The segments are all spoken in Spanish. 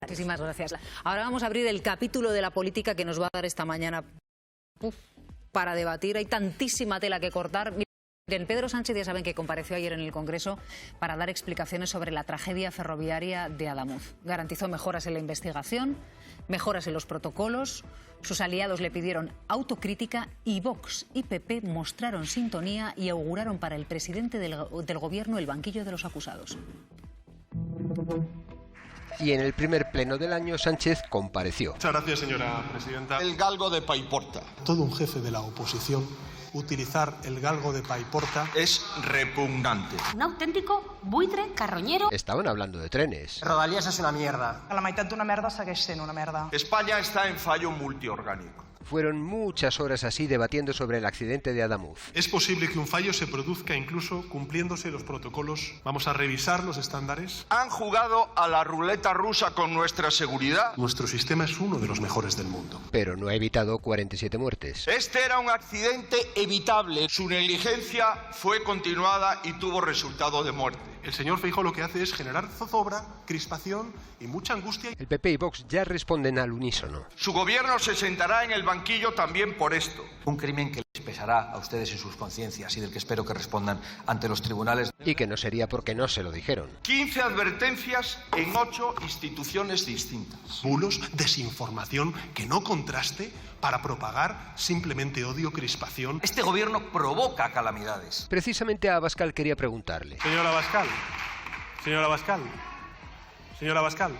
Muchísimas gracias. Ahora vamos a abrir el capítulo de la política que nos va a dar esta mañana para debatir. Hay tantísima tela que cortar. Miren, Pedro Sánchez ya saben que compareció ayer en el Congreso para dar explicaciones sobre la tragedia ferroviaria de Adamuz. Garantizó mejoras en la investigación, mejoras en los protocolos. Sus aliados le pidieron autocrítica y Vox y PP mostraron sintonía y auguraron para el presidente del Gobierno el banquillo de los acusados. Y en el primer pleno del año Sánchez compareció. Muchas gracias, señora presidenta. El galgo de Paiporta. Todo un jefe de la oposición utilizar el galgo de Paiporta es repugnante. Un auténtico buitre carroñero. Estaban hablando de trenes. Rodalies és una mierda. La meitat d'una merda segueix sent una merda. España está en fallo multiorgánico. Fueron muchas horas así debatiendo sobre el accidente de Adamuz. Es posible que un fallo se produzca incluso cumpliéndose los protocolos. Vamos a revisar los estándares. Han jugado a la ruleta rusa con nuestra seguridad. Nuestro sistema es uno de los mejores del mundo. Pero no ha evitado 47 muertes. Este era un accidente evitable. Su negligencia fue continuada y tuvo resultado de muerte. El señor Feijóo lo que hace es generar zozobra, crispación y mucha angustia. El PP y Vox ya responden al unísono. Su gobierno se sentará en el banquillo también por esto. Un crimen que les pesará a ustedes en sus conciencias y del que espero que respondan ante los tribunales. Y que no sería porque no se lo dijeron. 15 advertencias en 8 instituciones distintas. Bulos, desinformación, que no contraste para propagar simplemente odio, crispación. Este gobierno provoca calamidades. Precisamente a Abascal quería preguntarle. Señora Abascal, señora Abascal, señora Abascal,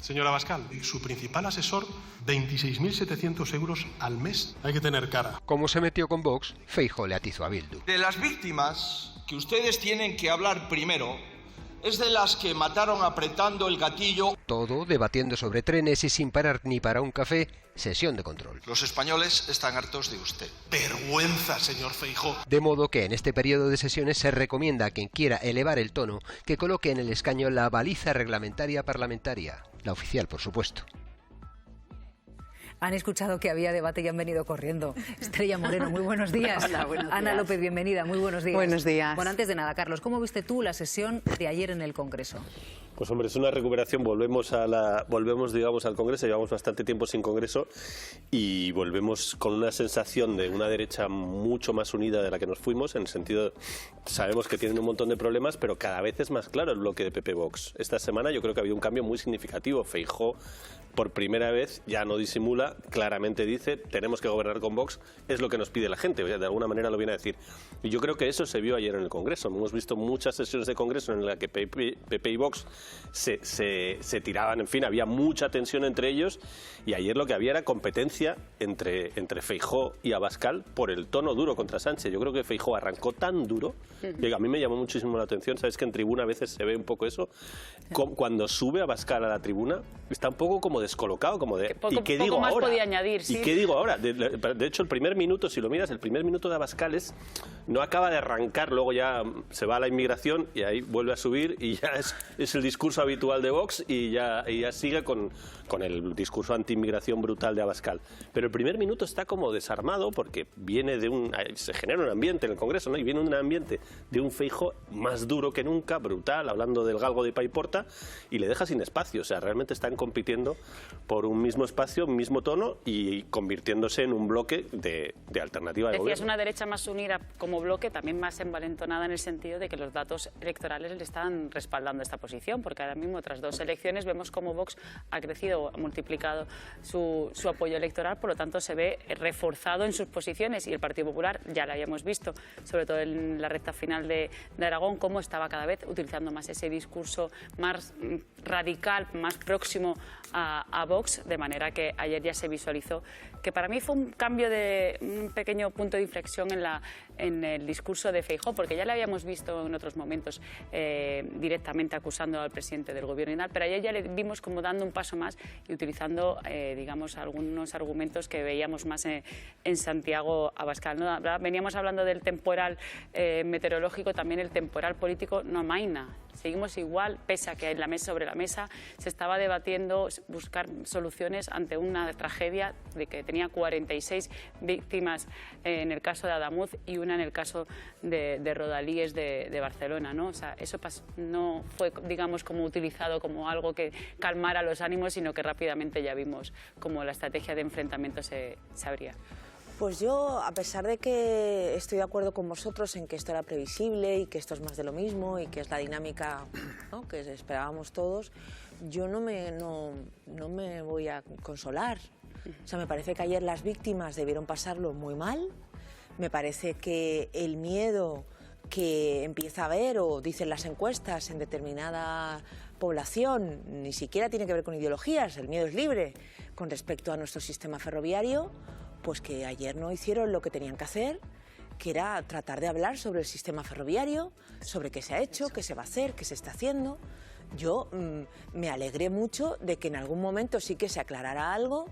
señora Abascal, su principal asesor, 26.700 euros al mes. Hay que tener cara. Como se metió con Vox, Feijóo le atizó a Bildu. De las víctimas que ustedes tienen que hablar primero es de las que mataron apretando el gatillo. Todo debatiendo sobre trenes y sin parar ni para un café, sesión de control. Los españoles están hartos de usted. Vergüenza, señor Feijóo. De modo que en este periodo de sesiones se recomienda a quien quiera elevar el tono que coloque en el escaño la baliza reglamentaria parlamentaria, la oficial, por supuesto. Han escuchado que había debate y han venido corriendo. Estrella Moreno, muy buenos días. Hola, buenos días. Ana López, bienvenida, muy buenos días. Buenos días. Bueno, antes de nada, Carlos, ¿cómo viste tú la sesión de ayer en el Congreso? Pues hombre, es una recuperación, volvemos digamos al Congreso, llevamos bastante tiempo sin Congreso y volvemos con una sensación de una derecha mucho más unida de la que nos fuimos, en el sentido, sabemos que tienen un montón de problemas, pero cada vez es más claro el bloque de PP Vox. Esta semana yo creo que ha habido un cambio muy significativo. Feijóo, por primera vez, ya no disimula, claramente dice, tenemos que gobernar con Vox, es lo que nos pide la gente, o sea, de alguna manera lo viene a decir. Y yo creo que eso se vio ayer en el Congreso. Hemos visto muchas sesiones de Congreso en las que PP y Vox se tiraban, en fin, había mucha tensión entre ellos y ayer lo que había era competencia entre Feijóo y Abascal por el tono duro contra Sánchez. Yo creo que Feijóo arrancó tan duro que a mí me llamó muchísimo la atención. Sabes que en tribuna a veces se ve un poco eso. Cuando sube Abascal a la tribuna está un poco como descolocado, como de ¿y qué digo más ahora? Podía añadir, sí. ¿Y qué digo ahora? De hecho, el primer minuto, si lo miras, el primer minuto de Abascal no acaba de arrancar, luego ya se va a la inmigración y ahí vuelve a subir y ya es el discurso habitual de Vox y ya sigue con el discurso anti-inmigración brutal de Abascal. Pero el primer minuto está como desarmado porque viene se genera un ambiente en el Congreso, ¿no? Y viene un ambiente de un Feijóo más duro que nunca, brutal, hablando del galgo de Paiporta y le deja sin espacio. O sea, realmente están compitiendo por un mismo espacio, un mismo tono y convirtiéndose en un bloque de alternativa de gobierno. Decías una derecha más unida como bloque, también más envalentonada en el sentido de que los datos electorales le están respaldando esta posición, porque ahora mismo tras 2 elecciones vemos cómo Vox ha crecido, ha multiplicado su apoyo electoral, por lo tanto se ve reforzado en sus posiciones y el Partido Popular, ya lo habíamos visto, sobre todo en la recta final de Aragón, cómo estaba cada vez utilizando más ese discurso más radical, más próximo a Vox, de manera que ayer ya se visualizó que para mí fue un cambio de un pequeño punto de inflexión en el discurso de Feijóo, porque ya lo habíamos visto en otros momentos directamente acusando al presidente del gobierno y tal, pero ayer ya le vimos como dando un paso más y utilizando, digamos, algunos argumentos que veíamos más en Santiago Abascal, ¿no? Veníamos hablando del temporal meteorológico, también el temporal político no amaina. Seguimos igual, pese a que sobre la mesa se estaba debatiendo buscar soluciones ante una tragedia de que tenía 46 víctimas en el caso de Adamuz y una en el caso de Rodalies de Barcelona, ¿no? O sea, eso no fue, digamos, como utilizado como algo que calmara los ánimos, sino que rápidamente ya vimos cómo la estrategia de enfrentamiento se abría. Pues yo, a pesar de que estoy de acuerdo con vosotros en que esto era previsible y que esto es más de lo mismo y que es la dinámica, ¿no?, que esperábamos todos, yo no me voy a consolar. O sea, me parece que ayer las víctimas debieron pasarlo muy mal. Me parece que el miedo que empieza a haber, o dicen las encuestas, en determinada población, ni siquiera tiene que ver con ideologías, el miedo es libre con respecto a nuestro sistema ferroviario, pues que ayer no hicieron lo que tenían que hacer, que era tratar de hablar sobre el sistema ferroviario, sobre qué se ha hecho, qué se va a hacer, qué se está haciendo. Yo me alegré mucho de que en algún momento sí que se aclarara algo,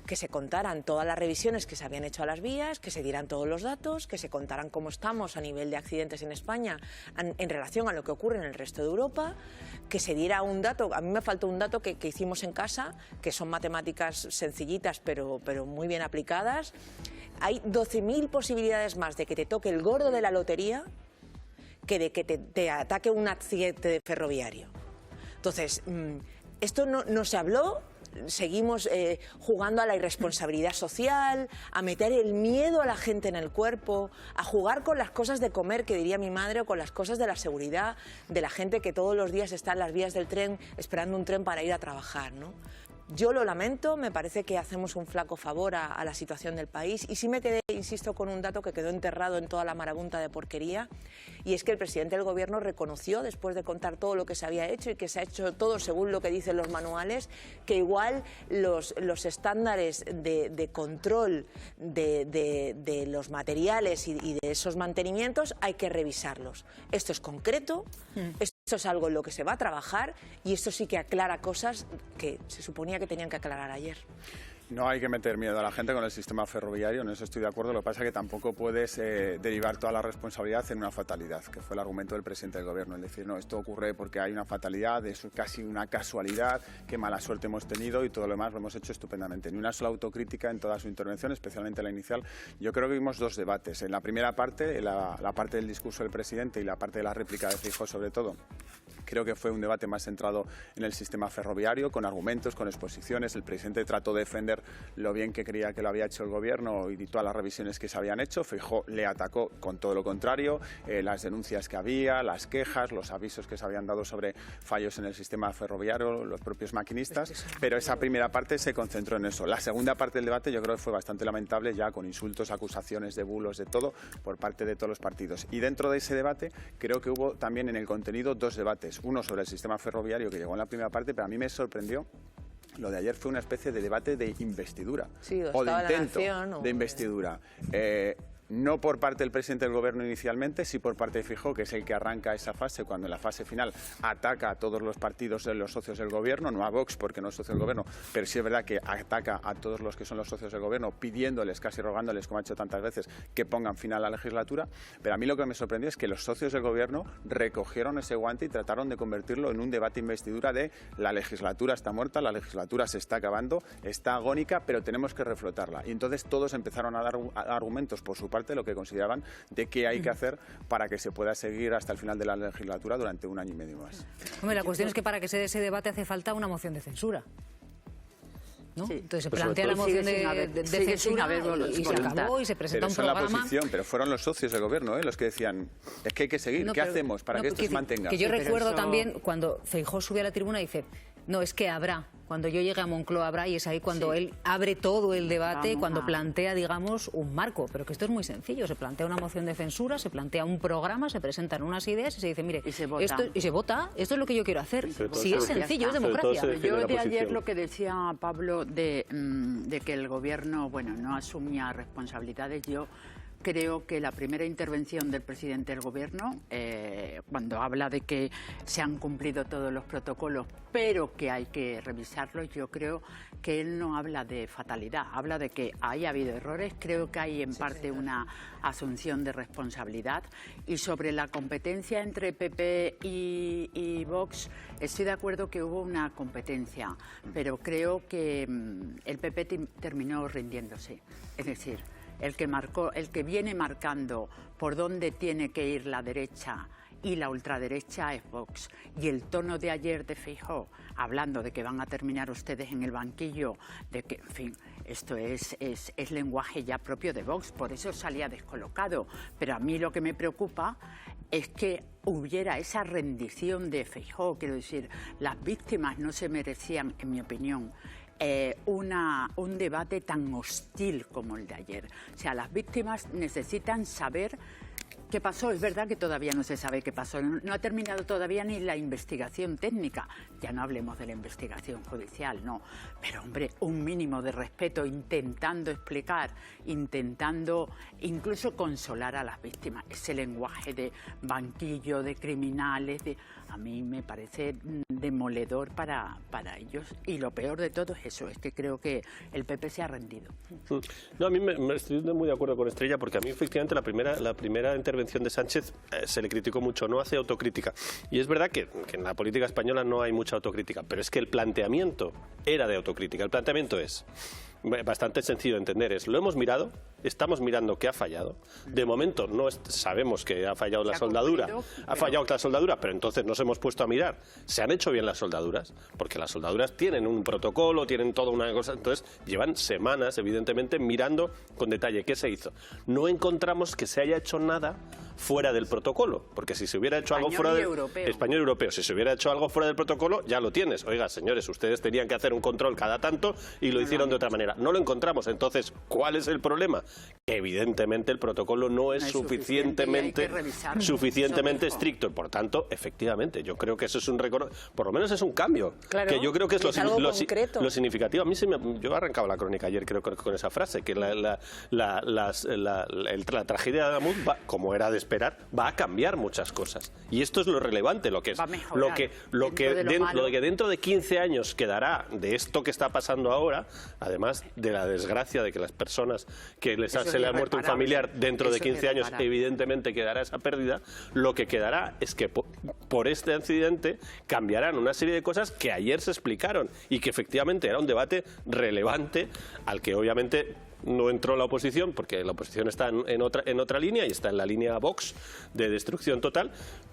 que se contaran todas las revisiones que se habían hecho a las vías, que se dieran todos los datos, que se contaran cómo estamos a nivel de accidentes en España en relación a lo que ocurre en el resto de Europa, que se diera un dato. A mí me faltó un dato que hicimos en casa, que son matemáticas sencillitas pero muy bien aplicadas. Hay 12.000 posibilidades más de que te toque el gordo de la lotería que de que te ataque un accidente ferroviario. Entonces, esto no se habló. Seguimos jugando a la irresponsabilidad social, a meter el miedo a la gente en el cuerpo, a jugar con las cosas de comer, que diría mi madre, o con las cosas de la seguridad de la gente que todos los días está en las vías del tren esperando un tren para ir a trabajar, ¿no? Yo lo lamento, me parece que hacemos un flaco favor a la situación del país, y sí me quedé, insisto, con un dato que quedó enterrado en toda la marabunta de porquería, y es que el presidente del Gobierno reconoció, después de contar todo lo que se había hecho y que se ha hecho todo según lo que dicen los manuales, que igual los estándares de control de los materiales y de esos mantenimientos hay que revisarlos. Esto es concreto, esto es algo en lo que se va a trabajar, y esto sí que aclara cosas que se suponía que tenían que aclarar ayer. No hay que meter miedo a la gente con el sistema ferroviario, en eso estoy de acuerdo. Lo que pasa es que tampoco puedes derivar toda la responsabilidad en una fatalidad, que fue el argumento del presidente del Gobierno. Es decir, no, esto ocurre porque hay una fatalidad, es casi una casualidad, qué mala suerte hemos tenido, y todo lo demás lo hemos hecho estupendamente. Ni una sola autocrítica en toda su intervención, especialmente la inicial. Yo creo que vimos dos debates. En la primera parte, la parte del discurso del presidente y la parte de la réplica de Feijóo sobre todo, creo que fue un debate más centrado en el sistema ferroviario, con argumentos, con exposiciones. El presidente trató de defender lo bien que creía que lo había hecho el Gobierno y todas las revisiones que se habían hecho. Feijóo le atacó con todo lo contrario, las denuncias que había, las quejas, los avisos que se habían dado sobre fallos en el sistema ferroviario, los propios maquinistas, pero esa primera parte se concentró en eso. La segunda parte del debate yo creo que fue bastante lamentable, ya con insultos, acusaciones de bulos, de todo, por parte de todos los partidos. Y dentro de ese debate creo que hubo también en el contenido dos debates. Uno sobre el sistema ferroviario, que llegó en la primera parte, pero a mí me sorprendió. Lo de ayer fue una especie de debate de investidura, sí, o de intento de investidura. No por parte del presidente del Gobierno inicialmente, sí por parte de Feijóo, que es el que arranca esa fase, cuando en la fase final ataca a todos los partidos de los socios del Gobierno, no a Vox porque no es socio del Gobierno, pero sí es verdad que ataca a todos los que son los socios del Gobierno, pidiéndoles, casi rogándoles, como ha hecho tantas veces, que pongan fin a la legislatura. Pero a mí lo que me sorprendió es que los socios del Gobierno recogieron ese guante y trataron de convertirlo en un debate de investidura de la legislatura está muerta, la legislatura se está acabando, está agónica, pero tenemos que reflotarla. Y entonces todos empezaron a dar argumentos por su parte, lo que consideraban de qué hay que hacer para que se pueda seguir hasta el final de la legislatura durante un año y medio más. Hombre, la cuestión es que para que se dé ese debate hace falta una moción de censura, ¿no? Sí. Entonces se plantea la moción de censura y se acabó y se presenta un programa. Pero la posición, pero fueron los socios del Gobierno los que decían, es que hay que seguir, ¿qué hacemos para que esto se mantenga? Que yo recuerdo también cuando Feijóo sube a la tribuna y dice, no, es que habrá. Cuando yo llegue a Moncloa habrá, y es ahí cuando él abre todo el debate, cuando plantea, digamos, un marco. Pero que esto es muy sencillo, se plantea una moción de censura, se plantea un programa, se presentan unas ideas y se dice, mire, y se vota, esto es lo que yo quiero hacer. Sí, es sencillo, es democracia. Yo de ayer lo que decía Pablo de que el Gobierno, bueno, no asumía responsabilidades, yo creo que la primera intervención del presidente del Gobierno, cuando habla de que se han cumplido todos los protocolos, pero que hay que revisarlos, yo creo que él no habla de fatalidad, habla de que haya habido errores. Creo que hay en parte una asunción de responsabilidad. Y sobre la competencia entre PP y Vox, estoy de acuerdo que hubo una competencia, pero creo que el PP terminó rindiéndose. Es decir, el que viene marcando por dónde tiene que ir la derecha y la ultraderecha es Vox. Y el tono de ayer de Feijóo, hablando de que van a terminar ustedes en el banquillo, de que, en fin, esto es lenguaje ya propio de Vox, por eso salía descolocado. Pero a mí lo que me preocupa es que hubiera esa rendición de Feijóo. Quiero decir, las víctimas no se merecían, en mi opinión, un debate tan hostil como el de ayer. O sea, las víctimas necesitan saber qué pasó. Es verdad que todavía no se sabe qué pasó. No ha terminado todavía ni la investigación técnica. Ya no hablemos de la investigación judicial, no. Pero, hombre, un mínimo de respeto, intentando explicar, intentando incluso consolar a las víctimas. Ese lenguaje de banquillo, de criminales, a mí me parece demoledor para ellos. Y lo peor de todo es eso, es que creo que el PP se ha rendido. No, a mí me estoy muy de acuerdo con Estrella, porque a mí efectivamente la primera intervención de Sánchez se le criticó mucho, no hace autocrítica. Y es verdad que en la política española no hay mucha autocrítica, pero es que el planteamiento era de autocrítica. El planteamiento es bastante sencillo de entender, lo hemos mirado, estamos mirando que ha fallado. De momento no sabemos que ha fallado la soldadura, pero entonces nos hemos puesto a mirar. ¿Se han hecho bien las soldaduras? Porque las soldaduras tienen un protocolo, tienen toda una cosa, entonces llevan semanas, evidentemente, mirando con detalle qué se hizo. No encontramos que se haya hecho nada fuera del protocolo, porque si se hubiera hecho algo fuera del español y europeo, si se hubiera hecho algo fuera del protocolo, ya lo tienes. Oiga, señores, ustedes tenían que hacer un control cada tanto y lo hicieron de otra manera. No lo encontramos. Entonces, ¿cuál es el problema? Que evidentemente el protocolo no es suficientemente estricto. Por tanto, efectivamente, yo creo que eso es un por lo menos es un cambio. Claro, que yo creo que es lo significativo. A mí yo arrancaba la crónica ayer, creo que con esa frase, que la tragedia de Adamuz, como era de esperar, va a cambiar muchas cosas. Y esto es lo relevante, lo que dentro de 15 años quedará de esto que está pasando ahora, además de la desgracia de que las personas que se le ha muerto un familiar dentro de 15 años, evidentemente quedará esa pérdida. Lo que quedará es que por este incidente cambiarán una serie de cosas que ayer se explicaron y que efectivamente era un debate relevante al que obviamente no entró la oposición, porque la oposición está en otra línea y está en la línea Vox de destrucción total.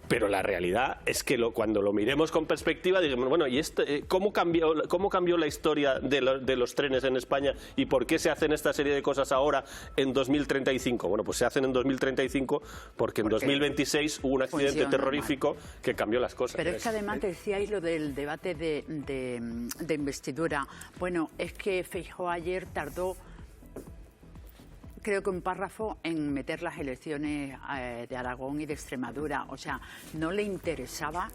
Pero la realidad es que cuando lo miremos con perspectiva, digamos, bueno, ¿y cómo cambió la historia de los trenes en España y por qué se hacen esta serie de cosas ahora en 2035? Bueno, pues se hacen en 2035 porque en 2026 hubo un accidente terrorífico que cambió las cosas. Pero es que además decíais lo del debate de investidura. Bueno, es que Feijóo ayer tardó, creo que un párrafo en meter las elecciones de Aragón y de Extremadura. O sea, no le interesaba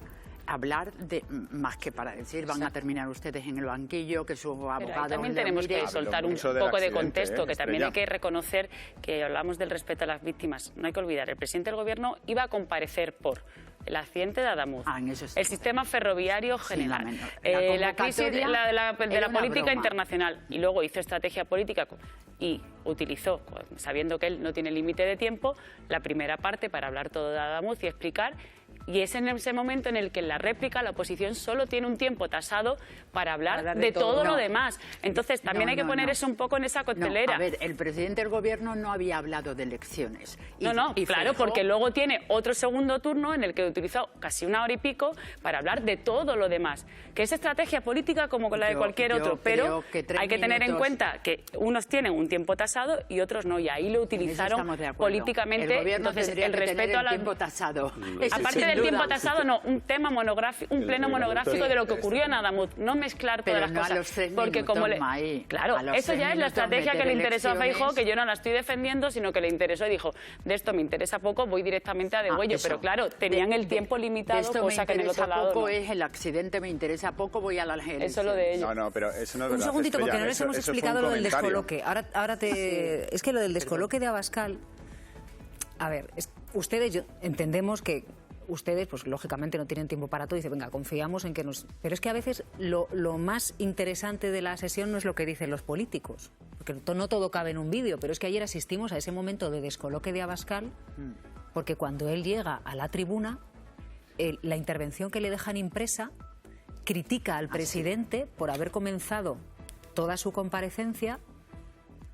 hablar de más que para decir van a terminar ustedes en el banquillo, que sus abogados... También tenemos que soltar un poco de contexto, que también hay que reconocer que hablamos del respeto a las víctimas. No hay que olvidar, el presidente del Gobierno iba a comparecer por el accidente de Adamuz, el sistema ferroviario general, la crisis de la política internacional, y luego hizo estrategia política y utilizó, sabiendo que él no tiene límite de tiempo, la primera parte para hablar todo de Adamuz y explicar. Y es en ese momento en el que en la réplica la oposición solo tiene un tiempo tasado para hablar de todo lo demás. Entonces también hay que poner eso un poco en esa coctelera. A ver, el presidente del Gobierno no había hablado de elecciones. Claro, Feijóo... porque luego tiene otro segundo turno en el que utilizó casi una hora y pico para hablar de todo lo demás. Que es estrategia política como con la de cualquier otro, pero hay que tener en cuenta que unos tienen un tiempo tasado y otros no, y ahí lo utilizaron políticamente. El Gobierno tendría que tener el tiempo tasado. Aparte del tiempo tasado, no, un tema monográfico, un pleno monográfico de lo que ocurrió en Adamuz, no mezclar todas las cosas, porque como eso ya es la estrategia que le interesó a Feijóo, que yo no la estoy defendiendo, sino que le interesó y dijo, de esto me interesa poco, voy directamente a degüello, pero claro, tenían el tiempo limitado, cosa que en el otro lado poco es el accidente, me interesa poco, voy a la elecciones. Eso lo de ellos. No, pero eso no es verdad. Un segundito, porque no les hemos explicado lo del descoloque. Es que lo del descoloque de Abascal A ver, ustedes entendemos que ustedes, pues lógicamente no tienen tiempo para todo y dicen, venga, confiamos en que nos... Pero es que a veces lo más interesante de la sesión no es lo que dicen los políticos, porque no todo cabe en un vídeo, pero es que ayer asistimos a ese momento de descoloque de Abascal, porque cuando él llega a la tribuna, la intervención que le dejan impresa critica al presidente por haber comenzado toda su comparecencia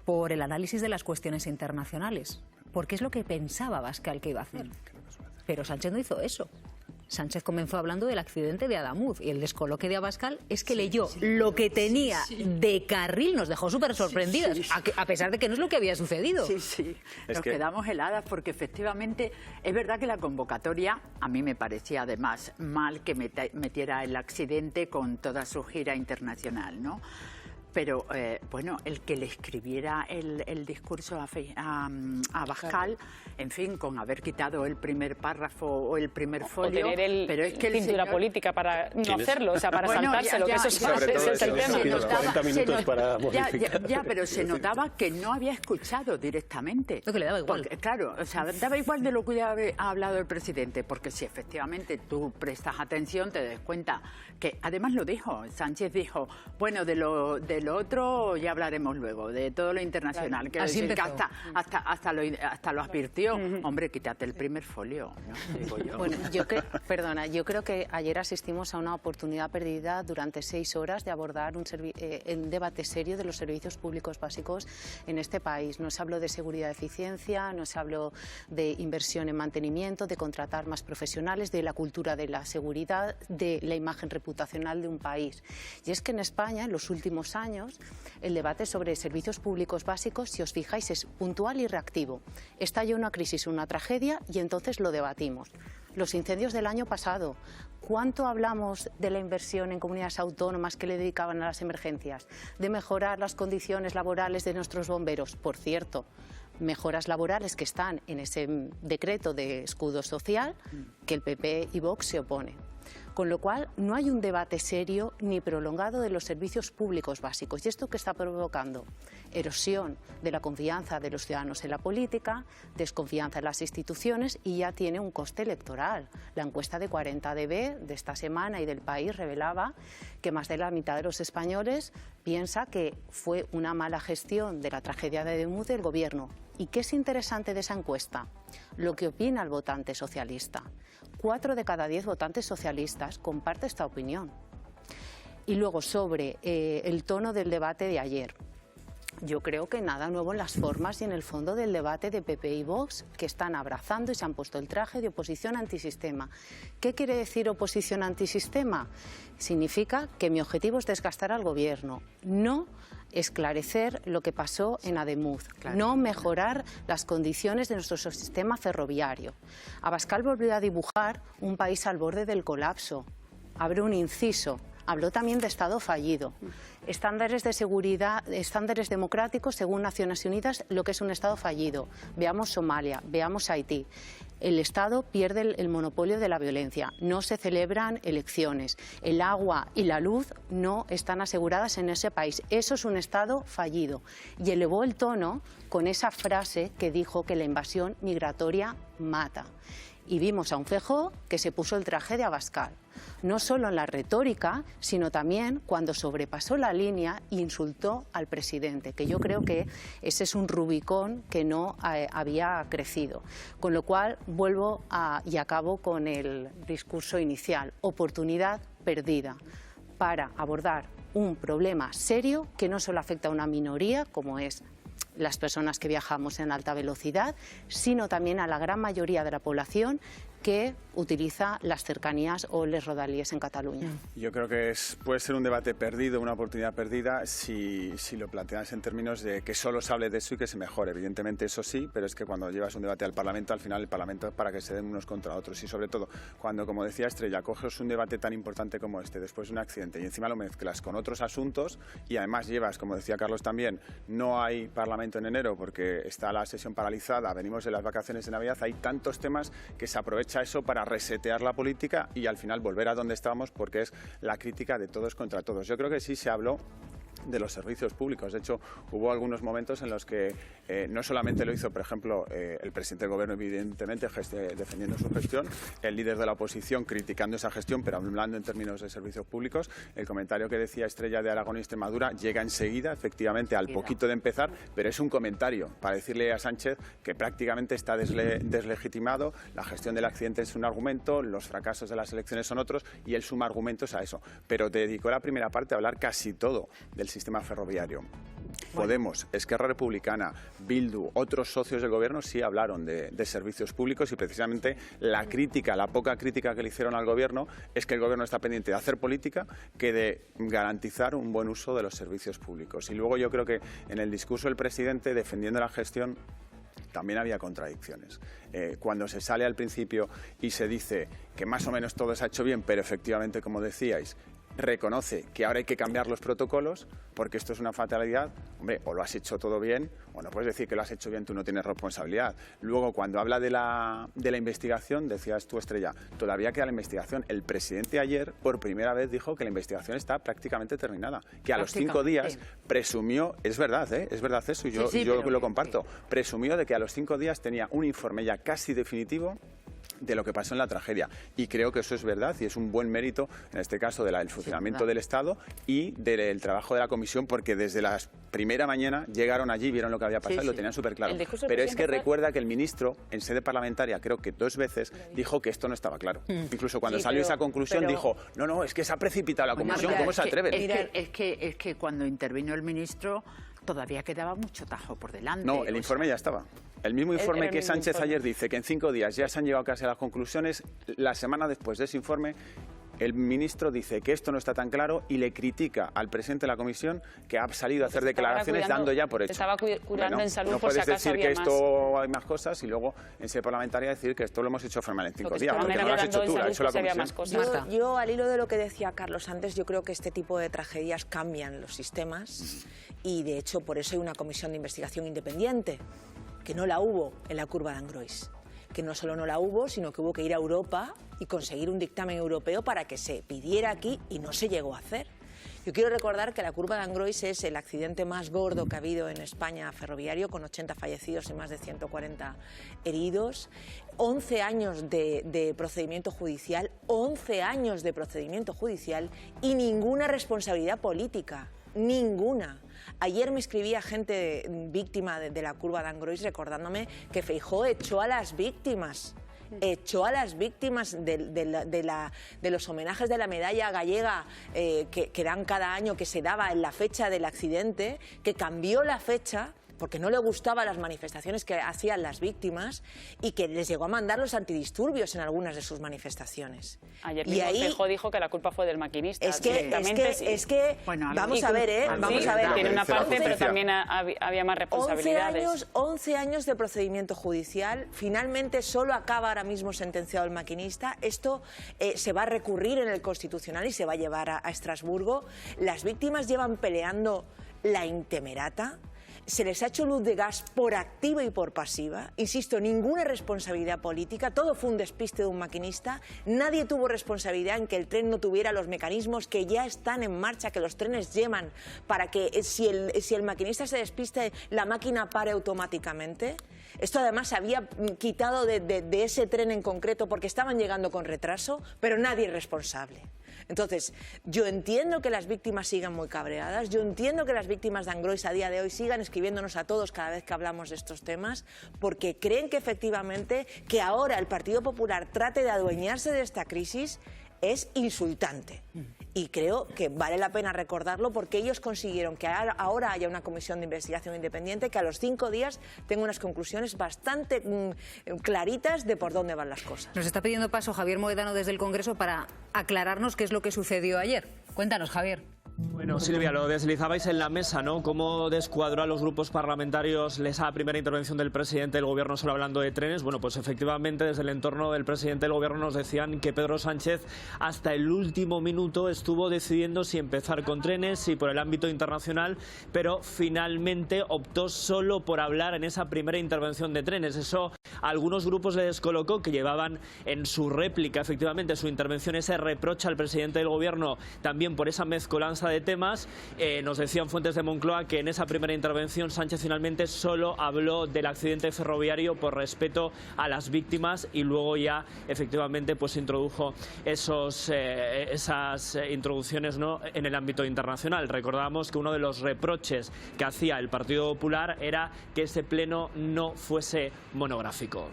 por el análisis de las cuestiones internacionales, porque es lo que pensaba Abascal que iba a hacer. Pero Sánchez no hizo eso. Sánchez comenzó hablando del accidente de Adamuz y el descoloque de Abascal es que leyó lo que tenía de carril, nos dejó súper sorprendidos, a pesar de que no es lo que había sucedido. Nos quedamos heladas porque efectivamente es verdad que la convocatoria a mí me parecía además mal que metiera el accidente con toda su gira internacional, ¿no? Pero, bueno, el que le escribiera el discurso a Abascal, en fin, con haber quitado el primer párrafo o el primer folio... O tener pero es que cintura política para no hacerlo, o sea, para saltárselo, que eso es el tema. 40 minutos para modificar. Ya, pero se notaba que no había escuchado directamente. Lo que le daba igual. Porque, claro, o sea, daba igual de lo que ha hablado el presidente, porque si efectivamente tú prestas atención te das cuenta que, además lo dijo, Sánchez dijo, bueno, de lo otro ya hablaremos luego, de todo lo internacional. Quiero decir que hasta lo advirtió. Hombre, quítate el primer folio, ¿no? Digo yo. Bueno, yo creo que ayer asistimos a una oportunidad perdida durante 6 horas de abordar un debate serio de los servicios públicos básicos en este país. No se habló de seguridad y eficiencia, no se habló de inversión en mantenimiento, de contratar más profesionales, de la cultura de la seguridad, de la imagen reputacional de un país. Y es que en España, en los últimos años, el debate sobre servicios públicos básicos, si os fijáis, es puntual y reactivo. Estalla una crisis, una tragedia y entonces lo debatimos. Los incendios del año pasado, ¿cuánto hablamos de la inversión en comunidades autónomas que le dedicaban a las emergencias? De mejorar las condiciones laborales de nuestros bomberos. Por cierto, mejoras laborales que están en ese decreto de escudo social que el PP y Vox se oponen. Con lo cual, no hay un debate serio ni prolongado de los servicios públicos básicos. ¿Y esto qué está provocando? Erosión de la confianza de los ciudadanos en la política, desconfianza en las instituciones y ya tiene un coste electoral. La encuesta de 40DB de esta semana y del País revelaba que más de la mitad de los españoles piensa que fue una mala gestión de la tragedia de Ademuz del Gobierno. ¿Y qué es interesante de esa encuesta? Lo que opina el votante socialista. 4 de cada 10 votantes socialistas comparte esta opinión. Y luego sobre el tono del debate de ayer. Yo creo que nada nuevo en las formas y en el fondo del debate de PP y Vox, que están abrazando y se han puesto el traje de oposición antisistema. ¿Qué quiere decir oposición antisistema? Significa que mi objetivo es desgastar al Gobierno, no esclarecer lo que pasó en Ademuz, no mejorar las condiciones de nuestro sistema ferroviario. Abascal volvió a dibujar un país al borde del colapso. Abro un inciso. Habló también de Estado fallido. Estándares de seguridad, estándares democráticos, según Naciones Unidas, lo que es un Estado fallido. Veamos Somalia, veamos Haití. El Estado pierde el monopolio de la violencia. No se celebran elecciones. El agua y la luz no están aseguradas en ese país. Eso es un Estado fallido. Y elevó el tono con esa frase que dijo que la invasión migratoria mata. Y vimos a un Feijóo que se puso el traje de Abascal, no solo en la retórica, sino también cuando sobrepasó la línea e insultó al presidente, que yo creo que ese es un Rubicón que no había crecido. Con lo cual vuelvo y acabo con el discurso inicial, oportunidad perdida para abordar un problema serio que no solo afecta a una minoría, como es las personas que viajamos en alta velocidad, sino también a la gran mayoría de la población que utiliza las cercanías o les rodalíes en Cataluña. Yo creo que puede ser un debate perdido, una oportunidad perdida, si lo planteas en términos de que solo se hable de eso y que se mejore. Evidentemente eso sí, pero es que cuando llevas un debate al Parlamento, al final el Parlamento es para que se den unos contra otros. Y sobre todo, cuando, como decía Estrella, coges un debate tan importante como este, después de un accidente, y encima lo mezclas con otros asuntos, y además llevas, como decía Carlos también, no hay Parlamento en enero porque está la sesión paralizada, venimos de las vacaciones de Navidad, hay tantos temas que se aprovecha eso para resetear la política y al final volver a donde estábamos, porque es la crítica de todos contra todos. Yo creo que sí se habló de los servicios públicos. De hecho, hubo algunos momentos en los que no solamente lo hizo, por ejemplo, el presidente del Gobierno, evidentemente, defendiendo su gestión, el líder de la oposición criticando esa gestión, pero hablando en términos de servicios públicos. El comentario que decía Estrella de Aragón y Extremadura llega enseguida, efectivamente, al poquito de empezar, pero es un comentario para decirle a Sánchez que prácticamente está deslegitimado, la gestión del accidente es un argumento, los fracasos de las elecciones son otros, y él suma argumentos a eso. Pero dedicó la primera parte a hablar casi todo del sistema ferroviario. Podemos, Esquerra Republicana, Bildu, otros socios del Gobierno sí hablaron de servicios públicos, y precisamente la poca crítica que le hicieron al Gobierno es que el Gobierno está pendiente de hacer política que de garantizar un buen uso de los servicios públicos. Y luego yo creo que en el discurso del presidente, defendiendo la gestión, también había contradicciones. Cuando se sale al principio y se dice que más o menos todo se ha hecho bien, pero efectivamente, como decíais, reconoce que ahora hay que cambiar los protocolos porque esto es una fatalidad. Hombre, o lo has hecho todo bien o no puedes decir que lo has hecho bien, tú no tienes responsabilidad. Luego, cuando habla de la investigación, decías tú, Estrella, todavía queda la investigación. El presidente ayer, por primera vez, dijo que la investigación está prácticamente terminada, que a los 5 días presumió, es verdad eso, y yo lo comparto, presumió de que a los 5 días tenía un informe ya casi definitivo de lo que pasó en la tragedia. Y creo que eso es verdad y es un buen mérito, en este caso, del funcionamiento del Estado y del trabajo de la Comisión, porque desde la primera mañana llegaron allí, vieron lo que había pasado y lo tenían súper claro. Pero es que recuerda que el ministro, en sede parlamentaria, creo que 2 veces, dijo que esto no estaba claro. Incluso cuando salió esa conclusión dijo, no, es que se ha precipitado la Comisión, ¿cómo se atreven? Es que cuando intervino el ministro todavía quedaba mucho tajo por delante. No, el informe ya estaba. El mismo informe que Sánchez ayer dice que en 5 días ya se han llegado casi a las conclusiones. La semana después de ese informe, el ministro dice que esto no está tan claro y le critica al presidente de la Comisión, que ha salido a hacer declaraciones dando ya por hecho. Estaba curando en salud, no por si puedes acaso decir que había esto hay más cosas y luego en sede parlamentaria decir que esto lo hemos hecho formal en 5 días, porque no lo has hecho tú, lo ha hecho la Comisión. Yo, al hilo de lo que decía Carlos antes, yo creo que este tipo de tragedias cambian los sistemas y, de hecho, por eso hay una comisión de investigación independiente, que no la hubo en la curva de Angrois, que no solo no la hubo, sino que hubo que ir a Europa y conseguir un dictamen europeo para que se pidiera aquí y no se llegó a hacer. Yo quiero recordar que la curva de Angrois es el accidente más gordo que ha habido en España ferroviario, con 80 fallecidos y más de 140 heridos. 11 años de procedimiento judicial, 11 años de procedimiento judicial y ninguna responsabilidad política, ninguna. Ayer me escribía gente víctima de la curva de Angrois recordándome que Feijóo echó a las víctimas. Echó a las víctimas de los homenajes de la medalla gallega que dan cada año, que se daba en la fecha del accidente, que cambió la fecha porque no le gustaban las manifestaciones que hacían las víctimas y que les llegó a mandar los antidisturbios en algunas de sus manifestaciones. Ayer mismo Feijóo dijo que la culpa fue del maquinista. Es que bueno, vamos a ver, vamos a ver. Tiene una parte, pero también había más responsabilidades. 11 años de procedimiento judicial. Finalmente solo acaba ahora mismo sentenciado el maquinista. Esto se va a recurrir en el Constitucional y se va a llevar a Estrasburgo. Las víctimas llevan peleando la intemerata. Se les ha hecho luz de gas por activa y por pasiva. Insisto, ninguna responsabilidad política, todo fue un despiste de un maquinista. Nadie tuvo responsabilidad en que el tren no tuviera los mecanismos que ya están en marcha, que los trenes llevan, para que si el maquinista se despiste, la máquina pare automáticamente. Esto además se había quitado de ese tren en concreto porque estaban llegando con retraso, pero nadie es responsable. Entonces, yo entiendo que las víctimas sigan muy cabreadas, yo entiendo que las víctimas de Angrois a día de hoy sigan escribiéndonos a todos cada vez que hablamos de estos temas, porque creen que efectivamente que ahora el Partido Popular trate de adueñarse de esta crisis es insultante. Y creo que vale la pena recordarlo porque ellos consiguieron que ahora haya una comisión de investigación independiente que a los 5 días tenga unas conclusiones bastante claritas de por dónde van las cosas. Nos está pidiendo paso Javier Mohedano desde el Congreso para aclararnos qué es lo que sucedió ayer. Cuéntanos, Javier. Bueno, Silvia, lo deslizabais en la mesa, ¿no? Cómo descuadró a los grupos parlamentarios esa primera intervención del presidente del Gobierno solo hablando de trenes. Bueno, pues efectivamente desde el entorno del presidente del Gobierno nos decían que Pedro Sánchez hasta el último minuto estuvo decidiendo si empezar con trenes, si por el ámbito internacional, pero finalmente optó solo por hablar en esa primera intervención de trenes. Eso a algunos grupos le descolocó, que llevaban en su réplica, efectivamente, su intervención, ese reproche al presidente del Gobierno también por esa mezcolanza pasa de temas. Nos decían fuentes de Moncloa que en esa primera intervención Sánchez finalmente solo habló del accidente ferroviario por respeto a las víctimas y luego ya efectivamente pues introdujo esas introducciones, ¿no?, en el ámbito internacional. Recordábamos que uno de los reproches que hacía el Partido Popular era que ese pleno no fuese monográfico.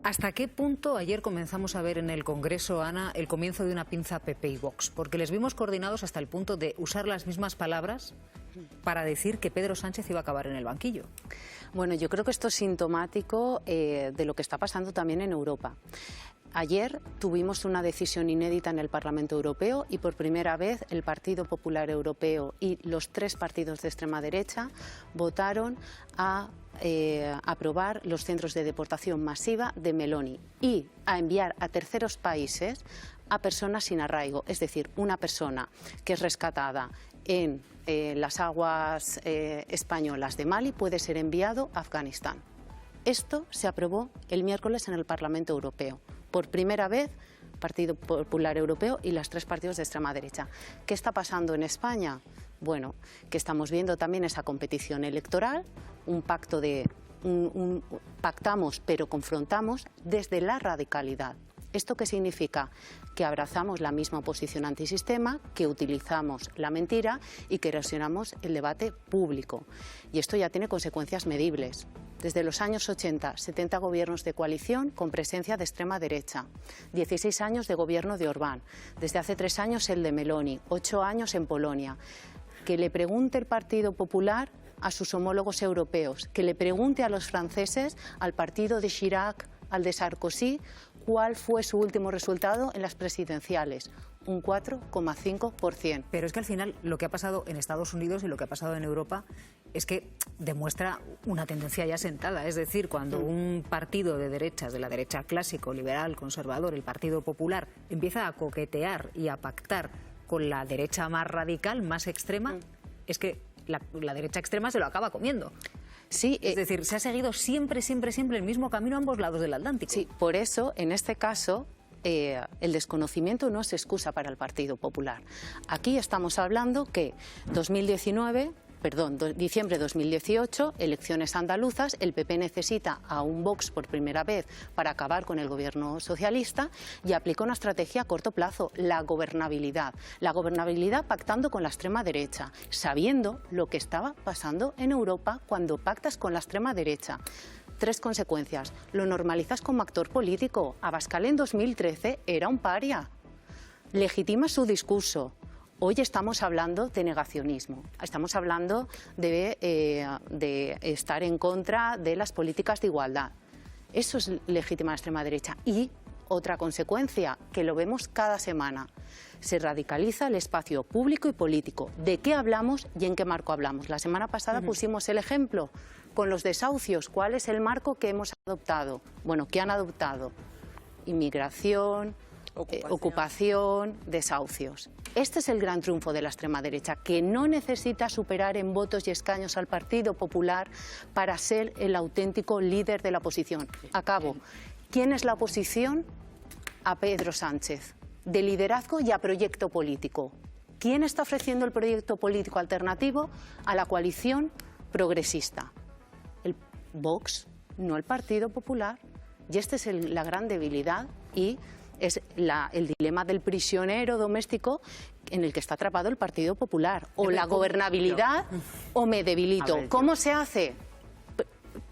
¿Hasta qué punto ayer comenzamos a ver en el Congreso, Ana, el comienzo de una pinza PP y Vox? Porque les vimos coordinados hasta el punto de usar las mismas palabras para decir que Pedro Sánchez iba a acabar en el banquillo. Bueno, yo creo que esto es sintomático de lo que está pasando también en Europa. Ayer tuvimos una decisión inédita en el Parlamento Europeo y por primera vez el Partido Popular Europeo y los 3 partidos de extrema derecha votaron a aprobar los centros de deportación masiva de Meloni y a enviar a terceros países a personas sin arraigo, es decir, una persona que es rescatada en las aguas españolas de Mali puede ser enviado a Afganistán. Esto se aprobó el miércoles en el Parlamento Europeo. Por primera vez, Partido Popular Europeo y los 3 partidos de extrema derecha. ¿Qué está pasando en España? Bueno, que estamos viendo también esa competición electoral, pactamos pero confrontamos desde la radicalidad. ¿Esto qué significa? Que abrazamos la misma posición antisistema, que utilizamos la mentira y que erosionamos el debate público. Y esto ya tiene consecuencias medibles. Desde los años 80, 70 gobiernos de coalición con presencia de extrema derecha, 16 años de gobierno de Orbán, desde hace 3 años el de Meloni, 8 años en Polonia. Que le pregunte el Partido Popular a sus homólogos europeos, que le pregunte a los franceses, al partido de Chirac, al de Sarkozy, cuál fue su último resultado en las presidenciales. Un 4,5%. Pero es que al final lo que ha pasado en Estados Unidos y lo que ha pasado en Europa es que demuestra una tendencia ya sentada. Es decir, cuando un partido de derechas, de la derecha clásico, liberal, conservador, el Partido Popular, empieza a coquetear y a pactar con la derecha más radical, más extrema, es que la derecha extrema se lo acaba comiendo. Sí, es decir, se ha seguido siempre el mismo camino a ambos lados del Atlántico. Sí, por eso, en este caso, el desconocimiento no es excusa para el Partido Popular. Aquí estamos hablando que diciembre de 2018, elecciones andaluzas, el PP necesita a un Vox por primera vez para acabar con el gobierno socialista y aplica una estrategia a corto plazo, la gobernabilidad. La gobernabilidad pactando con la extrema derecha, sabiendo lo que estaba pasando en Europa cuando pactas con la extrema derecha. 3 consecuencias. Lo normalizas como actor político. Abascal en 2013 era un paria. Legitima su discurso. Hoy estamos hablando de negacionismo, estamos hablando de estar en contra de las políticas de igualdad. Eso es legítima la extrema derecha. Y otra consecuencia, que lo vemos cada semana, se radicaliza el espacio público y político. ¿De qué hablamos y en qué marco hablamos? La semana pasada pusimos el ejemplo con los desahucios. ¿Cuál es el marco que hemos adoptado? Bueno, ¿qué han adoptado? Inmigración, ocupación, desahucios. Este es el gran triunfo de la extrema derecha, que no necesita superar en votos y escaños al Partido Popular para ser el auténtico líder de la oposición. Acabo. ¿Quién es la oposición? A Pedro Sánchez. De liderazgo y a proyecto político. ¿Quién está ofreciendo el proyecto político alternativo? A la coalición progresista. El Vox, no el Partido Popular. Y esta es la gran debilidad y es el dilema del prisionero doméstico en el que está atrapado el Partido Popular. O la gobernabilidad o me debilito. ¿Cómo se hace?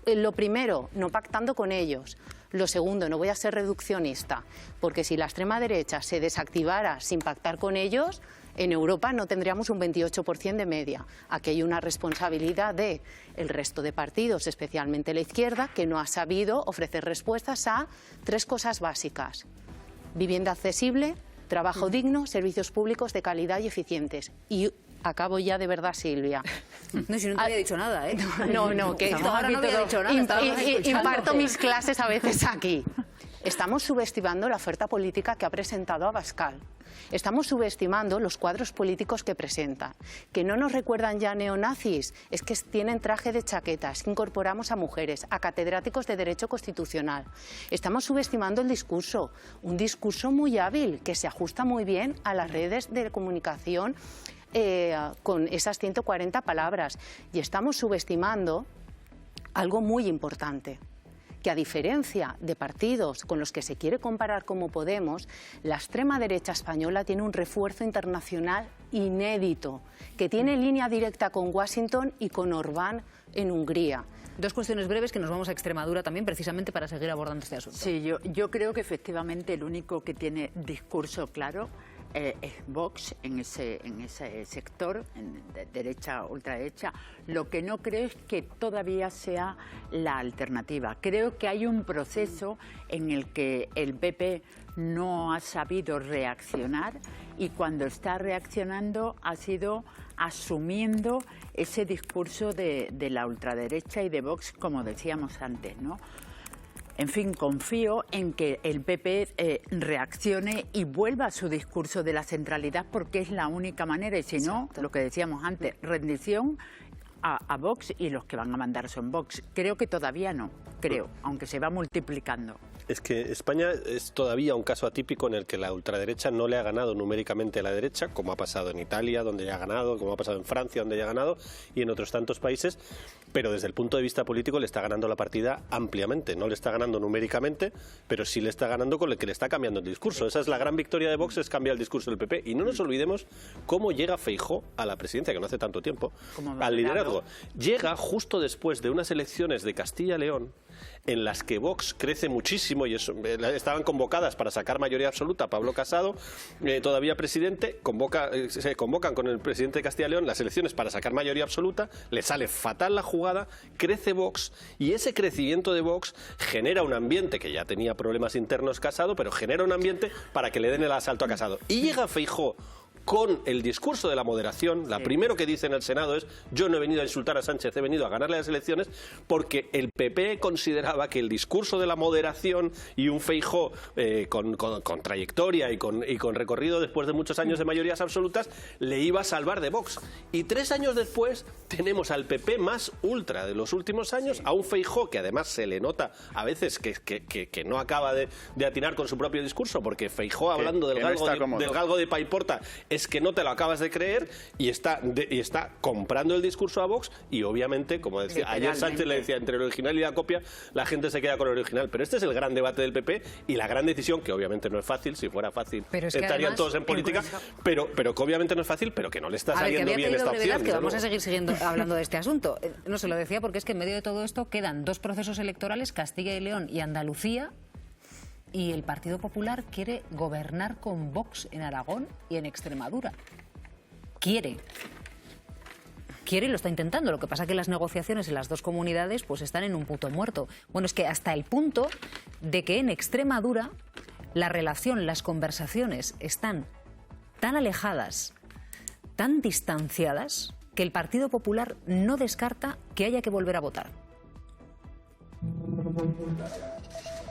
Lo primero, no pactando con ellos. Lo segundo, no voy a ser reduccionista, porque si la extrema derecha se desactivara sin pactar con ellos, en Europa no tendríamos un 28% de media. Aquí hay una responsabilidad del resto de partidos, especialmente la izquierda, que no ha sabido ofrecer respuestas a 3 cosas básicas. Vivienda accesible, trabajo digno, servicios públicos de calidad y eficientes. Y acabo ya de verdad, Silvia. No, si no te había dicho nada, ¿eh? No, que ahora no había dicho nada. Imparto mis clases a veces aquí. Estamos subestimando la oferta política que ha presentado Abascal. Estamos subestimando los cuadros políticos que presenta. Que no nos recuerdan ya neonazis, es que tienen traje de chaquetas, incorporamos a mujeres, a catedráticos de Derecho Constitucional. Estamos subestimando el discurso, un discurso muy hábil, que se ajusta muy bien a las redes de comunicación con esas 140 palabras. Y estamos subestimando algo muy importante, que a diferencia de partidos con los que se quiere comparar como Podemos, la extrema derecha española tiene un refuerzo internacional inédito, que tiene línea directa con Washington y con Orbán en Hungría. Dos cuestiones breves que nos vamos a Extremadura también, precisamente para seguir abordando este asunto. Sí, yo creo que efectivamente el único que tiene discurso claro es Vox en ese sector, de derecha, ultraderecha. Lo que no creo es que todavía sea la alternativa. Creo que hay un proceso en el que el PP no ha sabido reaccionar y cuando está reaccionando ha sido asumiendo ese discurso de la ultraderecha y de Vox, como decíamos antes, ¿no? En fin, confío en que el PP reaccione y vuelva a su discurso de la centralidad, porque es la única manera, y si no, lo que decíamos antes, rendición a Vox, y los que van a mandar son Vox. Creo que todavía no, aunque se va multiplicando. Es que España es todavía un caso atípico en el que la ultraderecha no le ha ganado numéricamente a la derecha, como ha pasado en Italia, donde ya ha ganado, como ha pasado en Francia, donde ya ha ganado, y en otros tantos países, pero desde el punto de vista político le está ganando la partida ampliamente. No le está ganando numéricamente, pero sí le está ganando con el que le está cambiando el discurso. Esa es la gran victoria de Vox, es cambiar el discurso del PP. Y no nos olvidemos cómo llega Feijóo a la presidencia, que no hace tanto tiempo, al liderazgo. Llega justo después de unas elecciones de Castilla y León, en las que Vox crece muchísimo y estaban convocadas para sacar mayoría absoluta. Pablo Casado, todavía presidente, se convocan con el presidente de Castilla y León las elecciones para sacar mayoría absoluta, le sale fatal la jugada, crece Vox y ese crecimiento de Vox genera un ambiente que ya tenía problemas internos Casado, pero genera un ambiente para que le den el asalto a Casado. Y llega Feijóo con el discurso de la moderación. La primero que dice en el Senado es: yo no he venido a insultar a Sánchez, he venido a ganarle las elecciones, porque el PP consideraba que el discurso de la moderación y un Feijóo con trayectoria y con recorrido después de muchos años de mayorías absolutas le iba a salvar de Vox. Y 3 años después tenemos al PP más ultra de los últimos años, a un Feijóo que además se le nota a veces que no acaba de atinar con su propio discurso, porque Feijóo, hablando del galgo de Paiporta, es que no te lo acabas de creer y está comprando el discurso a Vox y obviamente, como decía ayer Sánchez, le decía, entre el original y la copia la gente se queda con el original, pero este es el gran debate del PP y la gran decisión, que obviamente no es fácil. Si fuera fácil estarían además todos en política, pero que obviamente no es fácil, pero que no le está saliendo bien esta opción. Que vamos a seguir hablando de este asunto. No se lo decía porque es que en medio de todo esto quedan 2 procesos electorales, Castilla y León y Andalucía, y el Partido Popular quiere gobernar con Vox en Aragón y en Extremadura. Quiere y lo está intentando. Lo que pasa es que las negociaciones en las 2 comunidades pues están en un puto muerto. Bueno, es que hasta el punto de que en Extremadura la relación, las conversaciones están tan alejadas, tan distanciadas, que el Partido Popular no descarta que haya que volver a votar.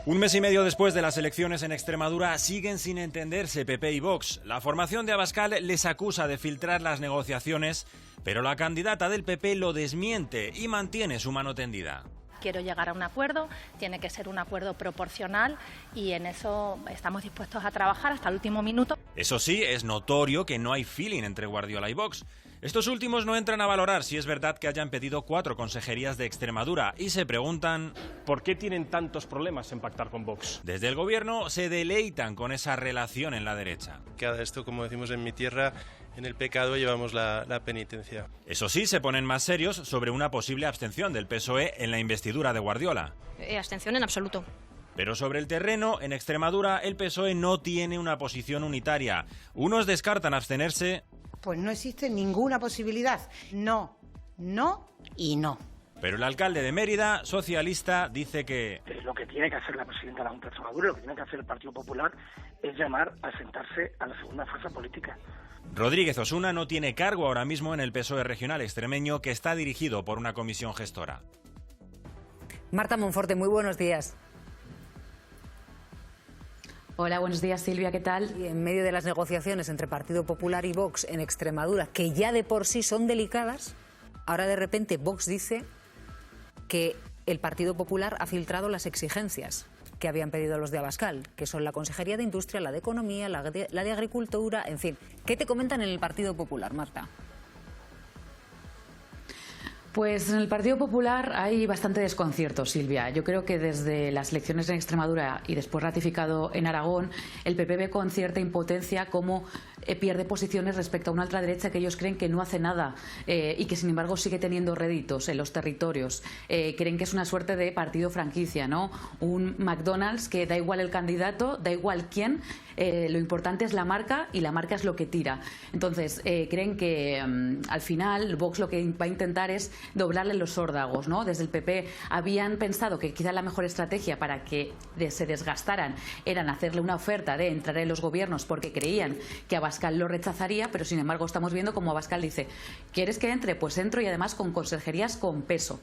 Un mes y medio después de las elecciones en Extremadura siguen sin entenderse PP y Vox. La formación de Abascal les acusa de filtrar las negociaciones, pero la candidata del PP lo desmiente y mantiene su mano tendida. Quiero llegar a un acuerdo, tiene que ser un acuerdo proporcional y en eso estamos dispuestos a trabajar hasta el último minuto. Eso sí, es notorio que no hay feeling entre Guardiola y Vox. Estos últimos no entran a valorar si es verdad que hayan pedido 4 consejerías de Extremadura y se preguntan ¿por qué tienen tantos problemas en pactar con Vox? Desde el gobierno se deleitan con esa relación en la derecha. Cada esto, como decimos en mi tierra, en el pecado llevamos la penitencia. Eso sí, se ponen más serios sobre una posible abstención del PSOE en la investidura de Guardiola. Abstención en absoluto. Pero sobre el terreno, en Extremadura, el PSOE no tiene una posición unitaria. Unos descartan abstenerse. Pues no existe ninguna posibilidad. No, no y no. Pero el alcalde de Mérida, socialista, dice que lo que tiene que hacer la presidenta de la Junta de Extremadura, lo que tiene que hacer el Partido Popular es llamar a sentarse a la segunda fuerza política. Rodríguez Osuna no tiene cargo ahora mismo en el PSOE regional extremeño, que está dirigido por una comisión gestora. Marta Monforte, muy buenos días. Hola, buenos días, Silvia, ¿qué tal? Y en medio de las negociaciones entre Partido Popular y Vox en Extremadura, que ya de por sí son delicadas, ahora de repente Vox dice que el Partido Popular ha filtrado las exigencias que habían pedido los de Abascal, que son la Consejería de Industria, la de Economía, la de Agricultura, en fin. ¿Qué te comentan en el Partido Popular, Marta? Pues en el Partido Popular hay bastante desconcierto, Silvia. Yo creo que desde las elecciones en Extremadura y después ratificado en Aragón, el PP ve con cierta impotencia cómo pierde posiciones respecto a una ultraderecha que ellos creen que no hace nada y que sin embargo sigue teniendo réditos en los territorios. Creen que es una suerte de partido franquicia, ¿no? Un McDonald's que da igual el candidato, da igual quién, lo importante es la marca y la marca es lo que tira. Entonces creen que al final Vox lo que va a intentar es doblarle los órdagos, ¿no? Desde el PP habían pensado que quizá la mejor estrategia para que se desgastaran era hacerle una oferta de entrar en los gobiernos porque creían que Abascal lo rechazaría, pero sin embargo estamos viendo como Abascal dice, ¿quieres que entre? Pues entro, y además con consejerías con peso,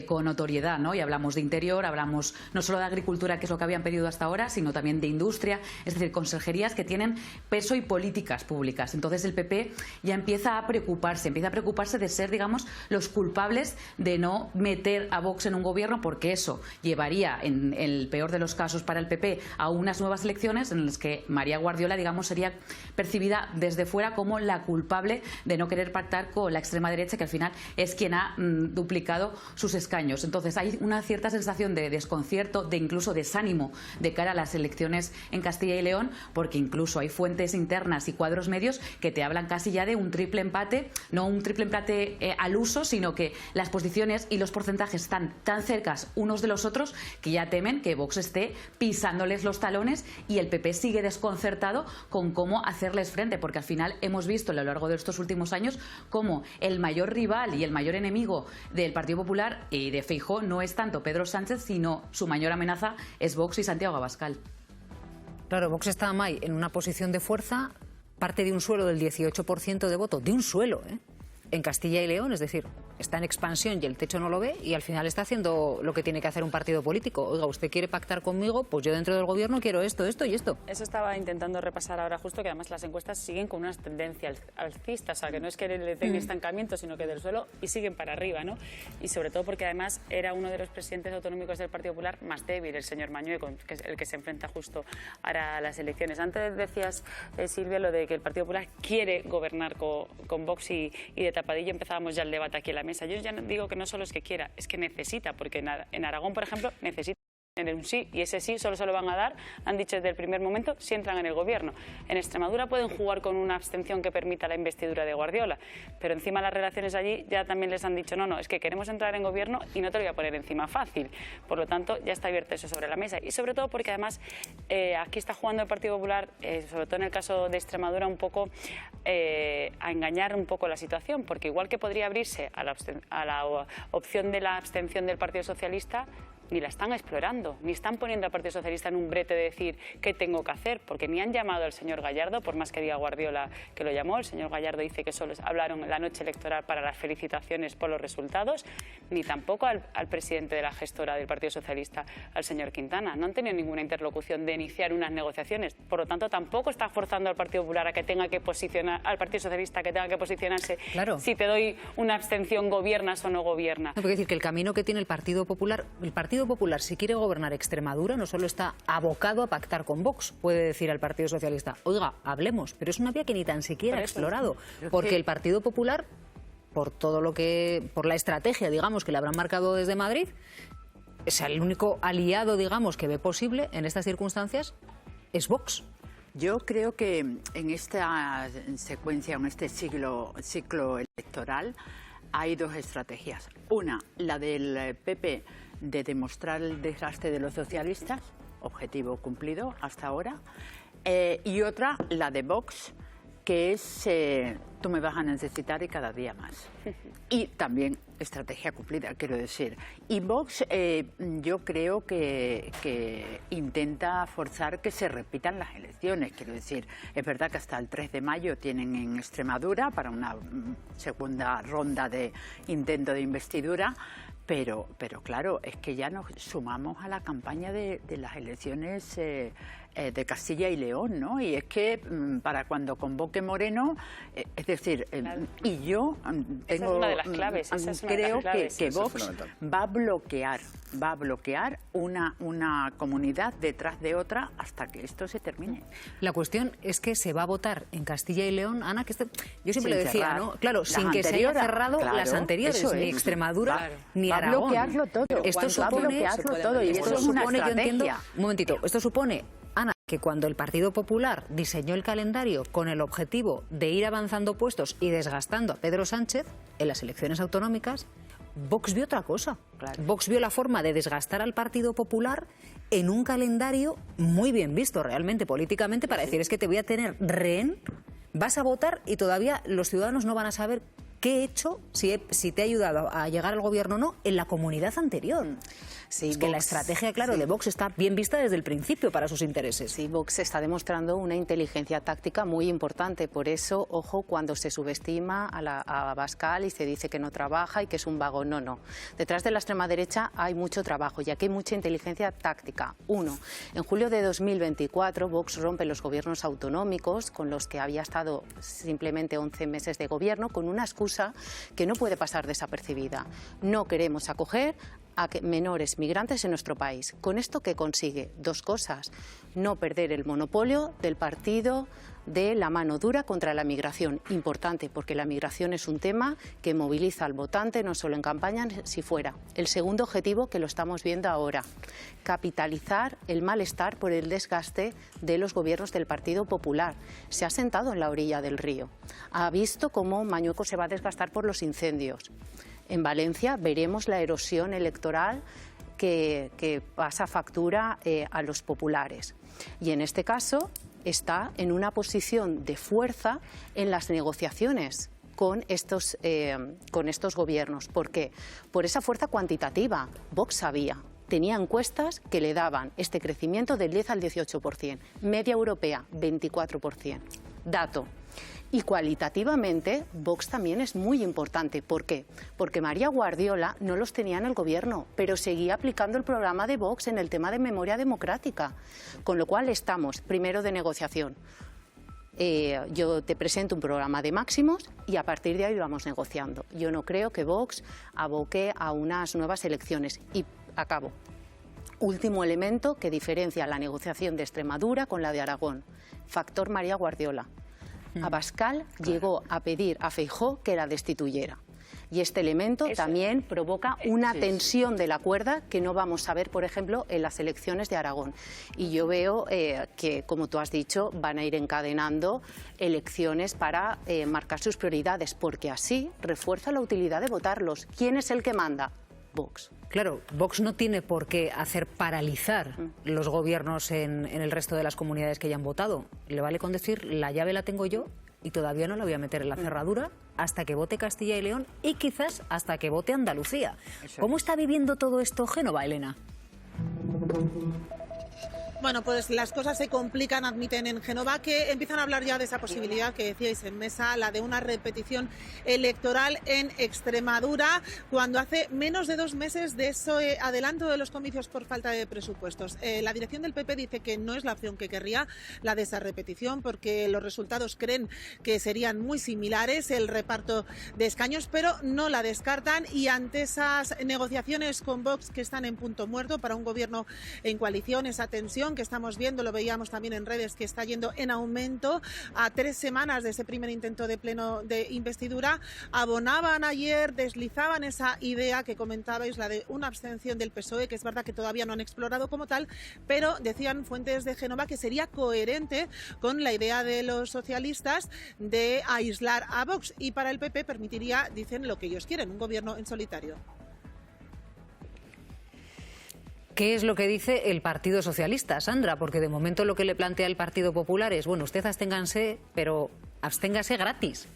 con notoriedad, ¿no? Y hablamos de interior, hablamos no solo de agricultura, que es lo que habían pedido hasta ahora, sino también de industria, es decir, consejerías que tienen peso y políticas públicas. Entonces el PP ya empieza a preocuparse de ser, digamos, los culpables de no meter a Vox en un gobierno, porque eso llevaría, en el peor de los casos para el PP, a unas nuevas elecciones en las que María Guardiola, digamos, sería percibida desde fuera como la culpable de no querer pactar con la extrema derecha, que al final es quien ha duplicado sus escaños. Entonces hay una cierta sensación de desconcierto, de incluso desánimo de cara a las elecciones en Castilla y León, porque incluso hay fuentes internas y cuadros medios que te hablan casi ya de un triple empate, no un triple empate al uso, sino que las posiciones y los porcentajes están tan cercas unos de los otros que ya temen que Vox esté pisándoles los talones, y el PP sigue desconcertado con cómo hacerles frente, porque al final hemos visto a lo largo de estos últimos años cómo el mayor rival y el mayor enemigo del Partido Popular y de Feijóo no es tanto Pedro Sánchez, sino su mayor amenaza es Vox y Santiago Abascal. Claro, Vox está, May, en una posición de fuerza, parte de un suelo del 18% de voto, de un suelo, en Castilla y León, es decir, está en expansión y el techo no lo ve, y al final está haciendo lo que tiene que hacer un partido político. Oiga, ¿usted quiere pactar conmigo? Pues yo dentro del gobierno quiero esto, esto y esto. Eso estaba intentando repasar ahora justo, que además las encuestas siguen con una tendencia alcista, o sea, que no es que le den estancamiento, sino que del suelo y siguen para arriba, ¿no? Y sobre todo porque además era uno de los presidentes autonómicos del Partido Popular más débil, el señor Mañué, que es el que se enfrenta justo ahora a las elecciones. Antes decías, Silvia, lo de que el Partido Popular quiere gobernar con Vox y de tapadillo empezábamos ya el debate aquí en la mesa. Yo ya no digo que no solo es que quiera, es que necesita, porque en Aragón, por ejemplo, necesita tener un sí, y ese sí solo se lo van a dar, han dicho desde el primer momento, si entran en el gobierno. En Extremadura pueden jugar con una abstención que permita la investidura de Guardiola, pero encima las relaciones allí ya también les han dicho, no, es que queremos entrar en gobierno y no te lo voy a poner encima fácil. Por lo tanto, ya está abierto eso sobre la mesa, y sobre todo porque además aquí está jugando el Partido Popular, sobre todo en el caso de Extremadura, un poco a engañar un poco la situación, porque igual que podría abrirse a la opción de la abstención del Partido Socialista, ni la están explorando, ni están poniendo al Partido Socialista en un brete de decir qué tengo que hacer, porque ni han llamado al señor Gallardo, por más que diga Guardiola que lo llamó. El señor Gallardo dice que solo hablaron en la noche electoral para las felicitaciones por los resultados, ni tampoco al presidente de la gestora del Partido Socialista, al señor Quintana. No han tenido ninguna interlocución de iniciar unas negociaciones, por lo tanto tampoco está forzando al Partido Popular a que tenga que posicionar, al Partido Socialista que tenga que posicionarse. Claro. Si te doy una abstención, ¿gobiernas o no gobierna? No, porque decir que el camino que tiene el Partido Popular, si quiere gobernar Extremadura, no solo está abocado a pactar con Vox, puede decir al Partido Socialista, oiga, hablemos, pero es una vía que ni tan siquiera ha explorado, porque el Partido Popular, por la estrategia, digamos, que le habrán marcado desde Madrid, es el único aliado, digamos, que ve posible en estas circunstancias es Vox. Yo creo que en esta secuencia, en este ciclo electoral, hay dos estrategias. Una, la del PP, de demostrar el desgaste de los socialistas, objetivo cumplido hasta ahora, y otra, la de Vox, que es tú me vas a necesitar y cada día más. Y también estrategia cumplida, quiero decir. Y Vox yo creo que intenta forzar que se repitan las elecciones, quiero decir. Es verdad que hasta el 3 de mayo tienen en Extremadura para una segunda ronda de intento de investidura, pero claro, es que ya nos sumamos a la campaña de las elecciones de Castilla y León, ¿no? Y es que para cuando convoque Moreno, es decir, y yo tengo, esa es una de las claves, creo que Vox va a bloquear una comunidad detrás de otra hasta que esto se termine. La cuestión es que se va a votar en Castilla y León, Ana, que yo siempre Sin lo decía, cerrar. ¿no? Claro, sin que se haya cerrado las anteriores, ni Extremadura ni Aragón. Va a bloquearlo todo. Esto supone, y esto es una yo entiendo, estrategia. un momentito, esto supone, Ana, que cuando el Partido Popular diseñó el calendario con el objetivo de ir avanzando puestos y desgastando a Pedro Sánchez en las elecciones autonómicas, Vox vio otra cosa. Vox vio la forma de desgastar al Partido Popular en un calendario muy bien visto realmente políticamente para decir, es que te voy a tener rehén, vas a votar y todavía los ciudadanos no van a saber qué he hecho, si te ha ayudado a llegar al gobierno o no, en la comunidad anterior. Sí, es que la estrategia, claro, de Vox está bien vista desde el principio para sus intereses. Sí, Vox está demostrando una inteligencia táctica muy importante. Por eso, ojo, cuando se subestima a Abascal y se dice que no trabaja y que es un vago. No. Detrás de la extrema derecha hay mucho trabajo y aquí hay mucha inteligencia táctica. Uno, en julio de 2024, Vox rompe los gobiernos autonómicos con los que había estado simplemente 11 meses de gobierno con una excusa que no puede pasar desapercibida. No queremos acoger a menores migrantes en nuestro país. ¿Con esto qué consigue? Dos cosas. No perder el monopolio del partido de la mano dura contra la migración. Importante, porque la migración es un tema que moviliza al votante, no solo en campaña, si fuera. El segundo objetivo, que lo estamos viendo ahora, capitalizar el malestar por el desgaste de los gobiernos del Partido Popular. Se ha sentado en la orilla del río. Ha visto cómo Mañueco se va a desgastar por los incendios. En Valencia veremos la erosión electoral que pasa factura a los populares. Y en este caso está en una posición de fuerza en las negociaciones con estos gobiernos. ¿Por qué? Por esa fuerza cuantitativa. Vox sabía. Tenía encuestas que le daban este crecimiento del 10 al 18%. Media europea, 24%. Dato. Y cualitativamente, Vox también es muy importante. ¿Por qué? Porque María Guardiola no los tenía en el gobierno, pero seguía aplicando el programa de Vox en el tema de memoria democrática. Con lo cual estamos, primero, de negociación. Yo te presento un programa de máximos y a partir de ahí vamos negociando. Yo no creo que Vox aboque a unas nuevas elecciones. Y acabo. Último elemento que diferencia la negociación de Extremadura con la de Aragón. Factor María Guardiola. Abascal llegó a pedir a Feijóo que la destituyera. Y este elemento también provoca una tensión de la cuerda que no vamos a ver, por ejemplo, en las elecciones de Aragón. Y yo veo que, como tú has dicho, van a ir encadenando elecciones para marcar sus prioridades, porque así refuerza la utilidad de votarlos. ¿Quién es el que manda? Vox. Claro, Vox no tiene por qué hacer paralizar los gobiernos en el resto de las comunidades que ya han votado. Le vale con decir, la llave la tengo yo y todavía no la voy a meter en la cerradura hasta que vote Castilla y León y quizás hasta que vote Andalucía. ¿Cómo está viviendo todo esto Génova, Elena? Bueno, pues las cosas se complican, admiten en Génova, que empiezan a hablar ya de esa posibilidad que decíais en mesa, la de una repetición electoral en Extremadura, cuando hace menos de 2 meses de ese adelanto de los comicios por falta de presupuestos. La dirección del PP dice que no es la opción que querría, la de esa repetición, porque los resultados creen que serían muy similares, el reparto de escaños, pero no la descartan, y ante esas negociaciones con Vox que están en punto muerto para un gobierno en coalición, esa tensión que estamos viendo, lo veíamos también en redes, que está yendo en aumento a 3 semanas de ese primer intento de pleno de investidura, abonaban ayer, deslizaban esa idea que comentabais, la de una abstención del PSOE, que es verdad que todavía no han explorado como tal, pero decían fuentes de Génova que sería coherente con la idea de los socialistas de aislar a Vox, y para el PP permitiría, dicen, lo que ellos quieren, un gobierno en solitario. ¿Qué es lo que dice el Partido Socialista, Sandra? Porque de momento lo que le plantea el Partido Popular es, bueno, usted absténgase, pero absténgase gratis.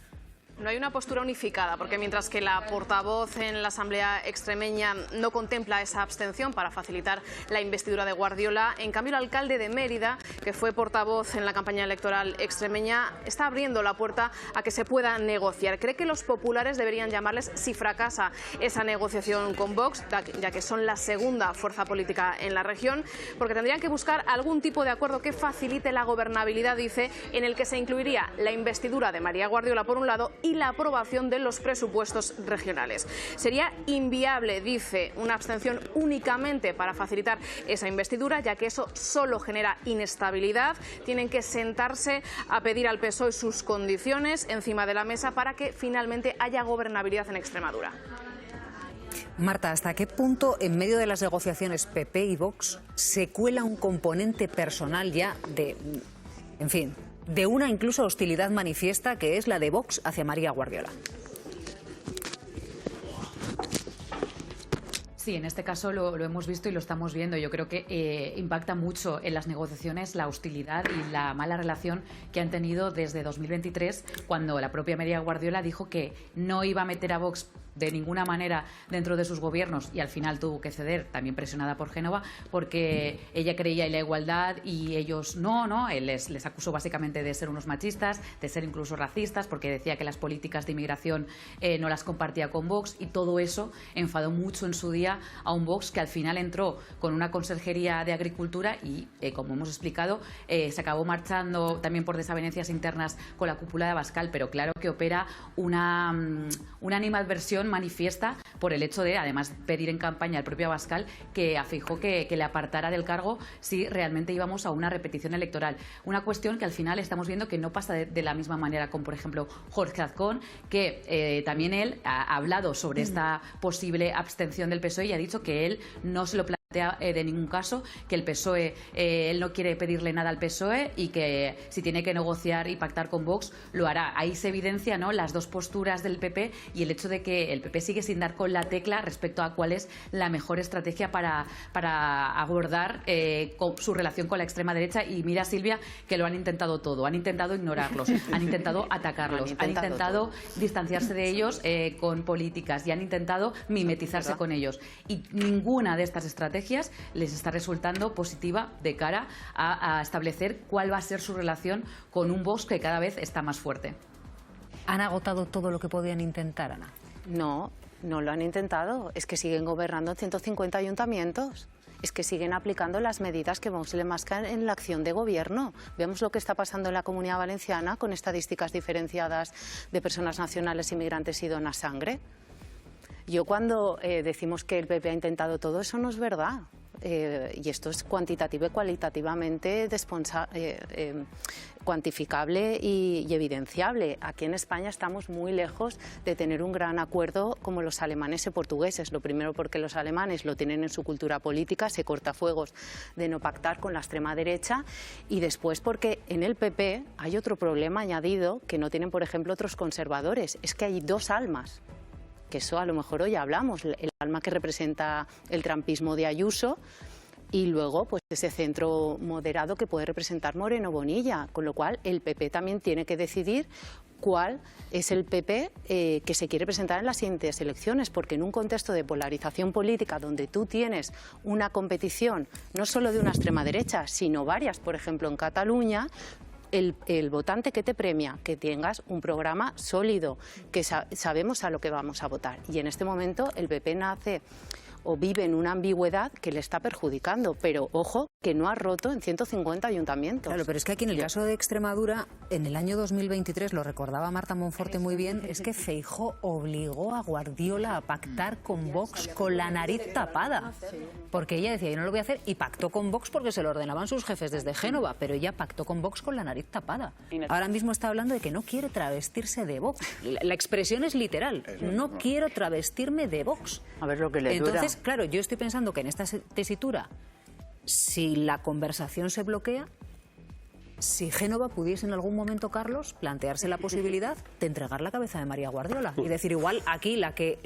No hay una postura unificada, porque mientras que la portavoz en la Asamblea extremeña no contempla esa abstención para facilitar la investidura de Guardiola, en cambio el alcalde de Mérida, que fue portavoz en la campaña electoral extremeña, está abriendo la puerta a que se pueda negociar. Cree que los populares deberían llamarles si fracasa esa negociación con Vox, ya que son la segunda fuerza política en la región, porque tendrían que buscar algún tipo de acuerdo que facilite la gobernabilidad, dice, en el que se incluiría la investidura de María Guardiola por un lado y la aprobación de los presupuestos regionales. Sería inviable, dice, una abstención únicamente para facilitar esa investidura, ya que eso solo genera inestabilidad. Tienen que sentarse a pedir al PSOE sus condiciones encima de la mesa para que finalmente haya gobernabilidad en Extremadura. Marta, ¿hasta qué punto en medio de las negociaciones PP y Vox se cuela un componente personal ya de, en fin, de una incluso hostilidad manifiesta que es la de Vox hacia María Guardiola? Sí, en este caso lo hemos visto y lo estamos viendo. Yo creo que impacta mucho en las negociaciones la hostilidad y la mala relación que han tenido desde 2023, cuando la propia María Guardiola dijo que no iba a meter a Vox de ninguna manera dentro de sus gobiernos, y al final tuvo que ceder, también presionada por Génova, porque ella creía en la igualdad y ellos no. Él les acusó básicamente de ser unos machistas, de ser incluso racistas, porque decía que las políticas de inmigración no las compartía con Vox, y todo eso enfadó mucho en su día a un Vox que al final entró con una consejería de Agricultura y, como hemos explicado, se acabó marchando también por desavenencias internas con la cúpula de Abascal, pero claro que opera una animadversión manifiesta por el hecho de, además, pedir en campaña al propio Abascal que a Feijóo que le apartara del cargo si realmente íbamos a una repetición electoral. Una cuestión que al final estamos viendo que no pasa de la misma manera con, por ejemplo, Jorge Azcón, que también él ha hablado sobre esta posible abstención del PSOE y ha dicho que él no se lo plantea de ningún caso, que el PSOE, él no quiere pedirle nada al PSOE y que si tiene que negociar y pactar con Vox, lo hará. Ahí se evidencia, ¿no?, las dos posturas del PP y el hecho de que el PP sigue sin dar con la tecla respecto a cuál es la mejor estrategia para abordar su relación con la extrema derecha. Y mira, Silvia, que lo han intentado todo. Han intentado ignorarlos, han intentado atacarlos, han intentado distanciarse de ellos con políticas y han intentado mimetizarse con ellos. Y ninguna de estas estrategias les está resultando positiva de cara a establecer cuál va a ser su relación con un Vox que cada vez está más fuerte. ¿Han agotado todo lo que podían intentar, Ana? No lo han intentado. Es que siguen gobernando en 150 ayuntamientos. Es que siguen aplicando las medidas que Vox le mascan en la acción de gobierno. Vemos lo que está pasando en la Comunidad Valenciana con estadísticas diferenciadas de personas nacionales, inmigrantes y donas sangre. Yo cuando decimos que el PP ha intentado todo, eso no es verdad. Y esto es cuantitativo y cualitativamente cuantificable y evidenciable. Aquí en España estamos muy lejos de tener un gran acuerdo como los alemanes y portugueses. Lo primero porque los alemanes lo tienen en su cultura política, ese cortafuegos de no pactar con la extrema derecha, y después porque en el PP hay otro problema añadido que no tienen, por ejemplo, otros conservadores. Es que hay dos almas. Que eso a lo mejor hoy hablamos, el alma que representa el trumpismo de Ayuso y luego pues ese centro moderado que puede representar Moreno Bonilla, con lo cual el PP también tiene que decidir cuál es el PP que se quiere presentar en las siguientes elecciones, porque en un contexto de polarización política donde tú tienes una competición no solo de una extrema derecha, sino varias, por ejemplo en Cataluña, el votante que te premia, que tengas un programa sólido, que sabemos a lo que vamos a votar. Y en este momento el PP nace o vive en una ambigüedad que le está perjudicando, pero ojo, que no ha roto en 150 ayuntamientos. Claro, pero es que aquí en el caso de Extremadura, en el año 2023, lo recordaba Marta Monforte muy bien, es que Feijóo obligó a Guardiola a pactar con Vox con la nariz tapada, porque ella decía, yo no lo voy a hacer, y pactó con Vox porque se lo ordenaban sus jefes desde Génova, pero ella pactó con Vox con la nariz tapada. Ahora mismo está hablando de que no quiere travestirse de Vox. La expresión es literal, no quiero travestirme de Vox. A ver lo que le dura. Entonces, claro, yo estoy pensando que en esta tesitura, si la conversación se bloquea, si Génova pudiese en algún momento, Carlos, plantearse la posibilidad de entregar la cabeza de María Guardiola y decir, igual aquí la que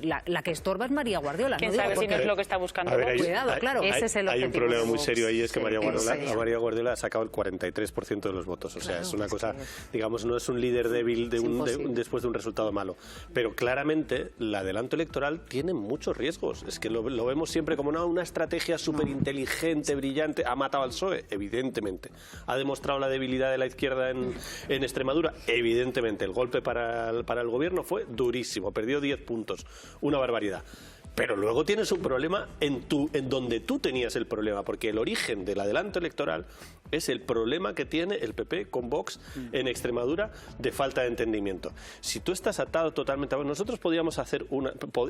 estorba es María Guardiola. ¿Quién sabe si no es lo que está buscando? Cuidado, claro. Ese es el hay un objetivo. problema muy serio ahí, es que María Guardiola ha sacado el 43% de los votos. O sea, es una cosa, digamos, no es un líder débil después de un resultado malo. Pero claramente el adelanto electoral tiene muchos riesgos. Es que lo vemos siempre como una estrategia súper inteligente, brillante. Ha matado al PSOE, evidentemente. Ha demostrado la debilidad de la izquierda en Extremadura, evidentemente. El golpe para el gobierno fue durísimo, perdió 10 puntos, una barbaridad. Pero luego tienes un problema en donde tú tenías el problema, porque el origen del adelanto electoral es el problema que tiene el PP con Vox en Extremadura de falta de entendimiento. Si tú estás atado totalmente... Nosotros podríamos hacer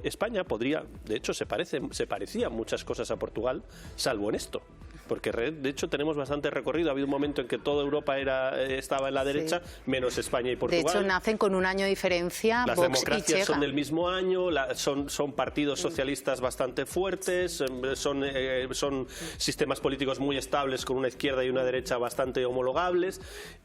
España podría... De hecho, se parecía muchas cosas a Portugal, salvo en esto. Porque de hecho tenemos bastante recorrido. Ha habido un momento en que toda Europa estaba en la derecha, menos España y Portugal. De hecho, nacen con un año de diferencia. Las Vox democracias y son del mismo año, son partidos socialistas bastante fuertes, son sistemas políticos muy estables con una izquierda y una derecha bastante homologables.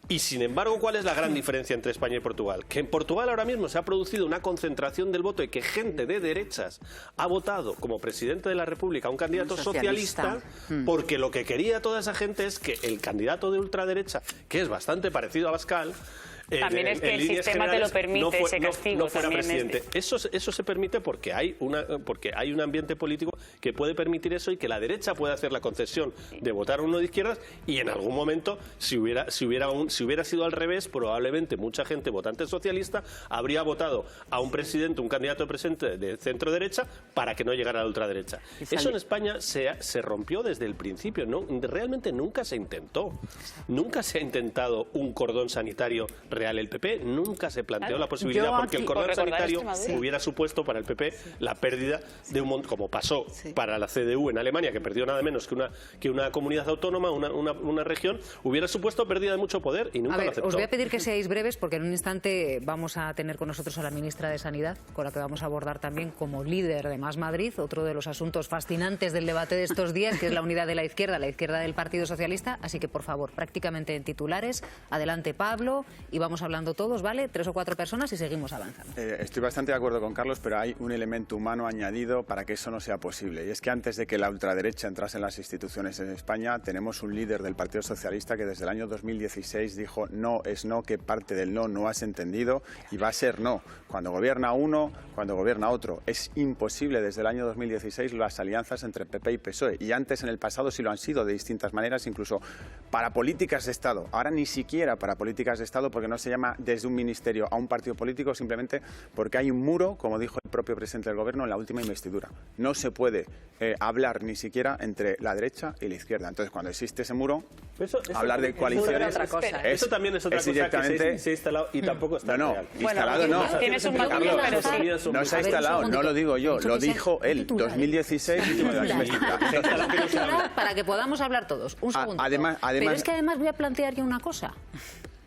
Y sin embargo, ¿cuál es la gran diferencia entre España y Portugal? Que en Portugal ahora mismo se ha producido una concentración del voto y que gente de derechas ha votado como presidente de la República a un candidato socialista porque lo que quería toda esa gente es que el candidato de ultraderecha, que es bastante parecido a Abascal, también es que el sistema te lo permite, ese castigo. No fuera presidente. Eso se permite porque hay un ambiente político que puede permitir eso y que la derecha puede hacer la concesión de votar a uno de izquierdas y en algún momento, si hubiera sido al revés, probablemente mucha gente votante socialista habría votado a un presidente, un candidato de presidente de centro derecha para que no llegara a la ultraderecha. Eso en España se rompió desde el principio. Realmente nunca se intentó. Nunca se ha intentado un cordón sanitario real. El PP nunca se planteó la posibilidad, porque el cordón sanitario hubiera supuesto para el PP la pérdida de un montón, como pasó para la CDU en Alemania, que perdió nada menos que una comunidad autónoma, una región, hubiera supuesto pérdida de mucho poder y nunca lo aceptó. Os voy a pedir que seáis breves porque en un instante vamos a tener con nosotros a la ministra de Sanidad, con la que vamos a abordar también como líder de Más Madrid, otro de los asuntos fascinantes del debate de estos días, que es la unidad de la izquierda del Partido Socialista. Así que, por favor, prácticamente en titulares. Adelante, Pablo, y vamos hablando todos, ¿vale? 3 o 4 personas y seguimos avanzando. Estoy bastante de acuerdo con Carlos, pero hay un elemento humano añadido para que eso no sea posible. Y es que antes de que la ultraderecha entrase en las instituciones en España, tenemos un líder del Partido Socialista que desde el año 2016 dijo no es no, que parte del no has entendido y va a ser no. Cuando gobierna uno, cuando gobierna otro. Es imposible desde el año 2016 las alianzas entre PP y PSOE. Y antes, en el pasado, sí lo han sido de distintas maneras, incluso para políticas de Estado. Ahora ni siquiera para políticas de Estado, porque no se llama desde un ministerio a un partido político, simplemente porque hay un muro, como dijo el propio presidente del Gobierno en la última investidura. No se puede hablar ni siquiera entre la derecha y la izquierda. Entonces, cuando existe ese muro, hablar de coaliciones... Eso también es otra cosa que se ha instalado y tampoco está real. Instalado no. No se ha instalado, no lo digo yo, lo dijo él, 2016, para que podamos hablar todos. Un segundo. Pero es que además voy a plantear yo una cosa.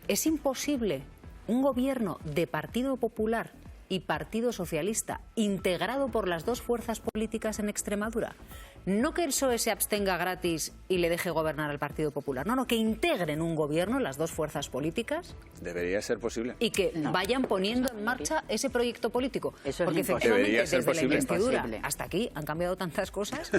Es imposible un gobierno de Partido Popular y Partido Socialista integrado por las dos fuerzas políticas en Extremadura. No que el PSOE se abstenga gratis y le deje gobernar al Partido Popular. No, que integren un gobierno las dos fuerzas políticas. Debería ser posible. Y que vayan poniendo en marcha ese proyecto político. Eso porque es efectivamente desde posible. la investidura hasta aquí han cambiado tantas cosas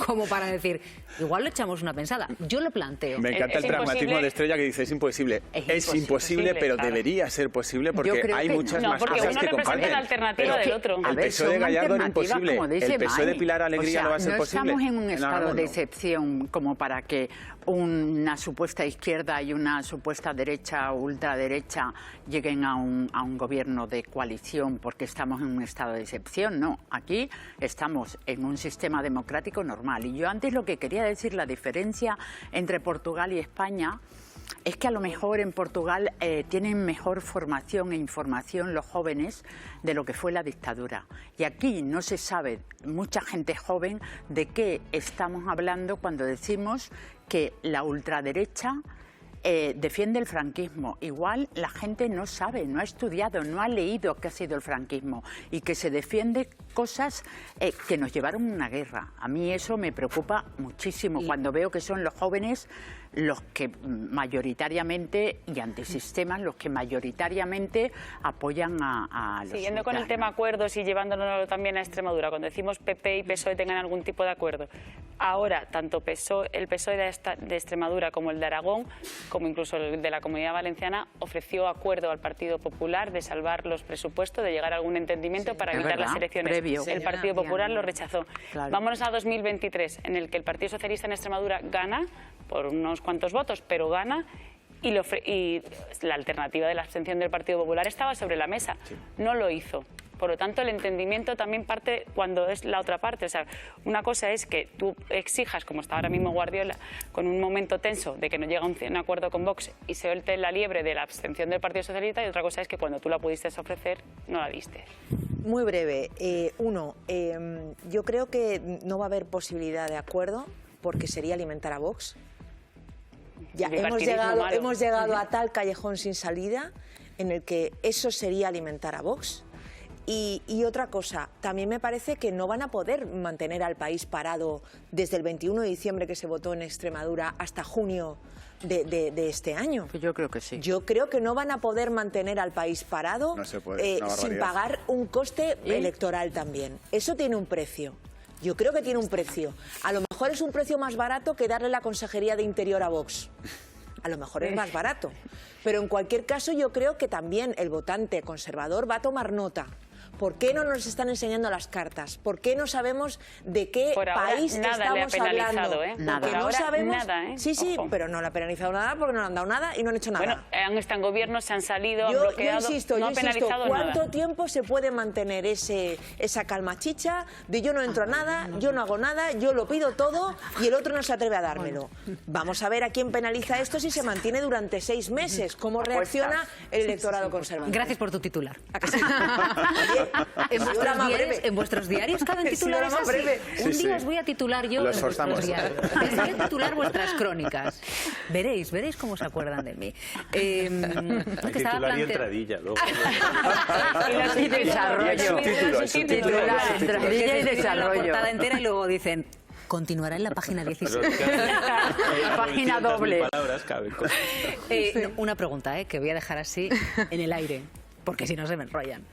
como para decir, igual le echamos una pensada. Yo lo planteo. Me encanta el pragmatismo de Estrella, que dice es imposible. Es imposible, pero debería ser posible porque hay muchas más cosas que comparten. La alternativa del otro. El PSOE de Gallardo era imposible. El PSOE de Pilar Alegría no va a ser posible. Estamos en un estado de excepción como para que una supuesta izquierda y una supuesta derecha o ultraderecha lleguen a un gobierno de coalición porque estamos en un estado de excepción. No, aquí estamos en un sistema democrático normal. Y yo antes lo que quería decir, la diferencia entre Portugal y España, es que a lo mejor en Portugal tienen mejor formación e información los jóvenes de lo que fue la dictadura. Y aquí no se sabe, mucha gente joven, de qué estamos hablando cuando decimos que la ultraderecha defiende el franquismo. Igual la gente no sabe, no ha estudiado, no ha leído qué ha sido el franquismo y que se defiende cosas que nos llevaron a una guerra. A mí eso me preocupa muchísimo cuando veo que son los jóvenes los que mayoritariamente, y antisistemas, los que mayoritariamente apoyan a los Siguiendo con el tema acuerdos y llevándolo también a Extremadura, cuando decimos PP y PSOE tengan algún tipo de acuerdo, ahora tanto el PSOE de Extremadura como el de Aragón, como incluso el de la Comunidad Valenciana, ofreció acuerdo al Partido Popular de salvar los presupuestos, de llegar a algún entendimiento para evitar las elecciones. El Partido Popular lo rechazó. Claro. Vámonos a 2023, en el que el Partido Socialista en Extremadura gana por unos cuantos votos, pero gana. Y la alternativa de la abstención del Partido Popular estaba sobre la mesa. No lo hizo. Por lo tanto, el entendimiento también parte cuando es la otra parte. O sea, una cosa es que tú exijas, como está ahora mismo Guardiola, con un momento tenso de que no llega a un acuerdo con Vox y se suelte la liebre de la abstención del Partido Socialista, y otra cosa es que cuando tú la pudiste ofrecer, no la diste. Muy breve. Yo creo que no va a haber posibilidad de acuerdo porque sería alimentar a Vox. Ya hemos llegado a tal callejón sin salida en el que eso sería alimentar a Vox. Y otra cosa, también me parece que no van a poder mantener al país parado desde el 21 de diciembre que se votó en Extremadura hasta junio de este año. Yo creo que sí. Yo creo que no van a poder mantener al país parado sin pagar un coste electoral también. Eso tiene un precio. Yo creo que tiene un precio. A lo mejor es un precio más barato que darle la Consejería de Interior a Vox. A lo mejor es más barato. Pero en cualquier caso yo creo que también el votante conservador va a tomar nota. ¿Por qué no nos están enseñando las cartas? ¿Por qué no sabemos de qué país estamos hablando? Nada. No sabemos. Nada, Sí, Ojo. pero no le ha penalizado nada porque no le han dado nada y no han hecho nada. Bueno, han estado en gobierno, se han salido, han bloqueado, no han penalizado ¿cuánto nada. tiempo se puede mantener esa calmachicha de yo no entro a nada, yo no hago nada, yo lo pido todo y el otro no se atreve a dármelo? Vamos a ver a quién penaliza esto si se mantiene durante 6 meses. ¿Cómo reacciona el electorado conservador? Gracias por tu titular. En vuestros diarios caben titulares así. Un día os voy a titular yo en vuestros diarios. Les voy a titular vuestras crónicas. Veréis cómo se acuerdan de mí. Titular y entradilla, luego. Y desarrollo. Entradilla y desarrollo. La portada entera y luego dicen... Continuará en la página 16. La página doble. Una pregunta que voy a dejar así en el aire, porque si no se me enrollan.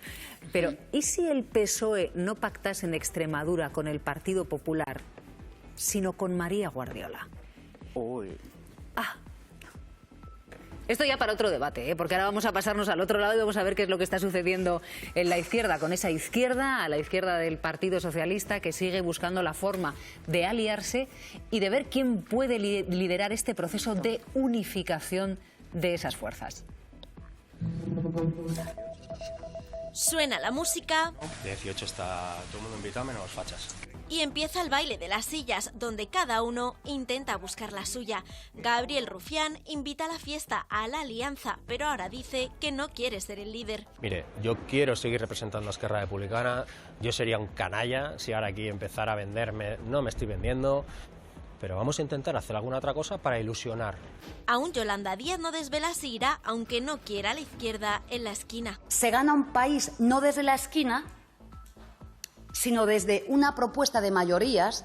Pero, ¿y si el PSOE no pactase en Extremadura con el Partido Popular, sino con María Guardiola? Uy. Esto ya para otro debate, porque ahora vamos a pasarnos al otro lado y vamos a ver qué es lo que está sucediendo en la izquierda, con esa izquierda, a la izquierda del Partido Socialista, que sigue buscando la forma de aliarse y de ver quién puede liderar este proceso de unificación de esas fuerzas. Suena la música. 18 está todo el mundo invitado menos los fachas. Y empieza el baile de las sillas, donde cada uno intenta buscar la suya. Gabriel Rufián invita a la fiesta a la Alianza, pero ahora dice que no quiere ser el líder. Mire, yo quiero seguir representando a Esquerra Republicana. Yo sería un canalla si ahora aquí empezara a venderme. No me estoy vendiendo, pero vamos a intentar hacer alguna otra cosa para ilusionar. Aún Yolanda Díaz no desvela si irá, aunque no quiera a la izquierda en la esquina. Se gana un país no desde la esquina, sino desde una propuesta de mayorías.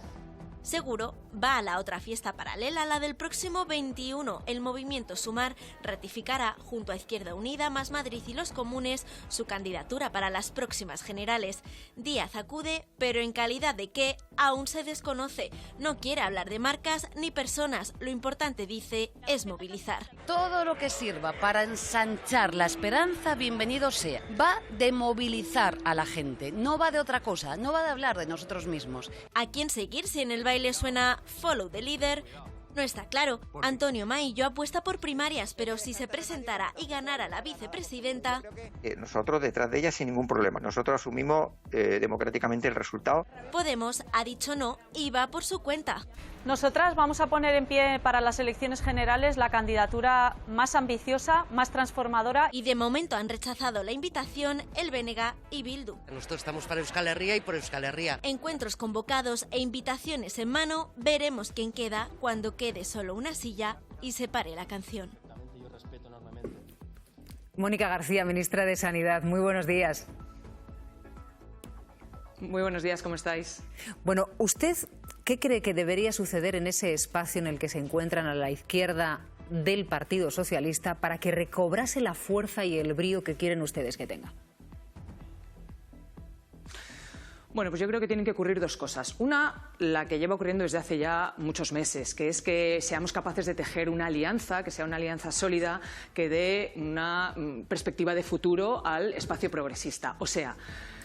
Seguro va a la otra fiesta paralela, la del próximo 21. El movimiento Sumar ratificará, junto a Izquierda Unida, Más Madrid y Los Comunes, su candidatura para las próximas generales. Díaz acude, pero en calidad de qué, aún se desconoce. No quiere hablar de marcas ni personas. Lo importante, dice, es movilizar. Todo lo que sirva para ensanchar la esperanza, bienvenido sea. Va de movilizar a la gente, no va de otra cosa, no va de hablar de nosotros mismos. ¿A quién seguir si en el baile suena Follow the Leader? No está claro. Antonio Maillo apuesta por primarias, pero si se presentara y ganara la vicepresidenta... Nosotros detrás de ella sin ningún problema. Nosotros asumimos democráticamente el resultado. Podemos ha dicho no y va por su cuenta. Nosotras vamos a poner en pie para las elecciones generales la candidatura más ambiciosa, más transformadora. Y de momento han rechazado la invitación el BNG y Bildu. Nosotros estamos para Euskal Herria y por Euskal Herria. Encuentros convocados e invitaciones en mano. Veremos quién queda cuando quede solo una silla y se pare la canción. Mónica García, ministra de Sanidad, muy buenos días. Muy buenos días, ¿cómo estáis? Bueno, usted ¿Qué cree que debería suceder en ese espacio en el que se encuentran a la izquierda del Partido Socialista para que recobrase la fuerza y el brío que quieren ustedes que tenga? Bueno, pues yo creo que tienen que ocurrir dos cosas. Una, la que lleva ocurriendo desde hace ya muchos meses, que es que seamos capaces de tejer una alianza, que sea una alianza sólida, que dé una perspectiva de futuro al espacio progresista. O sea,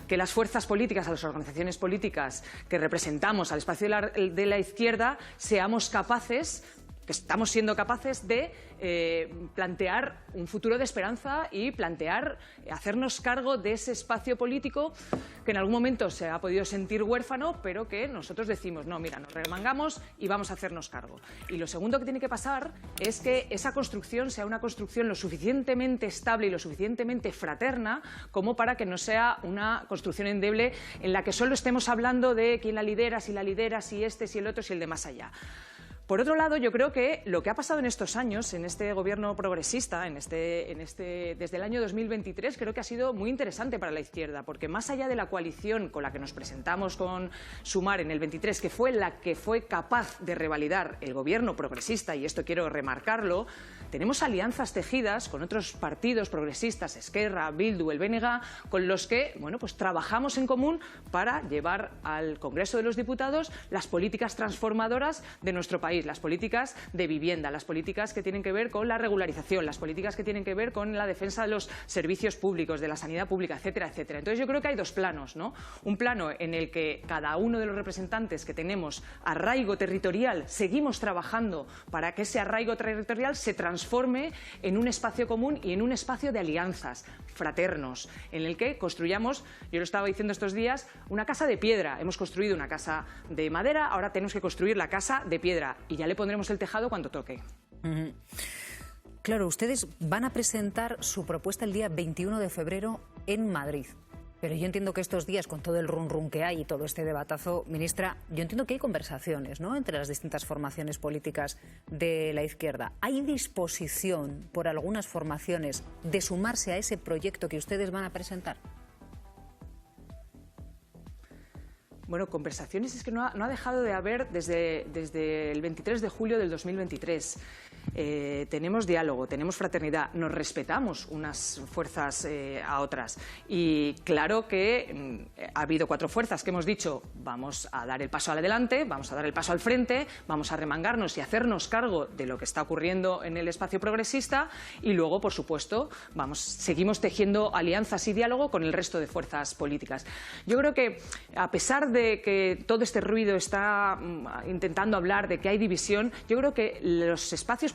que las fuerzas políticas, a las organizaciones políticas que representamos al espacio de la izquierda, seamos capaces, que estamos siendo capaces de plantear un futuro de esperanza y hacernos cargo de ese espacio político que en algún momento se ha podido sentir huérfano, pero que nosotros decimos, no, mira, nos remangamos y vamos a hacernos cargo. Y lo segundo que tiene que pasar es que esa construcción sea una construcción lo suficientemente estable y lo suficientemente fraterna como para que no sea una construcción endeble en la que solo estemos hablando de quién la lidera, si este, si el otro, si el de más allá. Por otro lado, yo creo que lo que ha pasado en estos años, en este gobierno progresista, desde el año 2023, creo que ha sido muy interesante para la izquierda, porque más allá de la coalición con la que nos presentamos con Sumar en el 23, que fue la que fue capaz de revalidar el gobierno progresista, y esto quiero remarcarlo, tenemos alianzas tejidas con otros partidos progresistas, Esquerra, Bildu, el BNG, con los que pues trabajamos en común para llevar al Congreso de los Diputados las políticas transformadoras de nuestro país, las políticas de vivienda, las políticas que tienen que ver con la regularización, las políticas que tienen que ver con la defensa de los servicios públicos, de la sanidad pública, etcétera, etcétera. Entonces yo creo que hay dos planos, ¿no? Un plano en el que cada uno de los representantes que tenemos arraigo territorial seguimos trabajando para que ese arraigo territorial se transforme en un espacio común y en un espacio de alianzas fraternos, en el que construyamos, yo lo estaba diciendo estos días, una casa de piedra. Hemos construido una casa de madera, ahora tenemos que construir la casa de piedra y ya le pondremos el tejado cuando toque. Claro, ustedes van a presentar su propuesta el día 21 de febrero en Madrid. Pero yo entiendo que estos días, con todo el run que hay y todo este debatazo, ministra, yo entiendo que hay conversaciones, ¿no?, entre las distintas formaciones políticas de la izquierda. ¿Hay disposición por algunas formaciones de sumarse a ese proyecto que ustedes van a presentar? Bueno, conversaciones es que no ha dejado de haber desde el 23 de julio del 2023. Tenemos diálogo, tenemos fraternidad, nos respetamos unas fuerzas a otras. Y claro que ha habido cuatro fuerzas que hemos dicho, vamos a dar el paso adelante, vamos a dar el paso al frente, vamos a remangarnos y hacernos cargo de lo que está ocurriendo en el espacio progresista y luego, por supuesto, seguimos tejiendo alianzas y diálogo con el resto de fuerzas políticas. Yo creo que, a pesar de que todo este ruido está intentando hablar de que hay división, yo creo que el espacio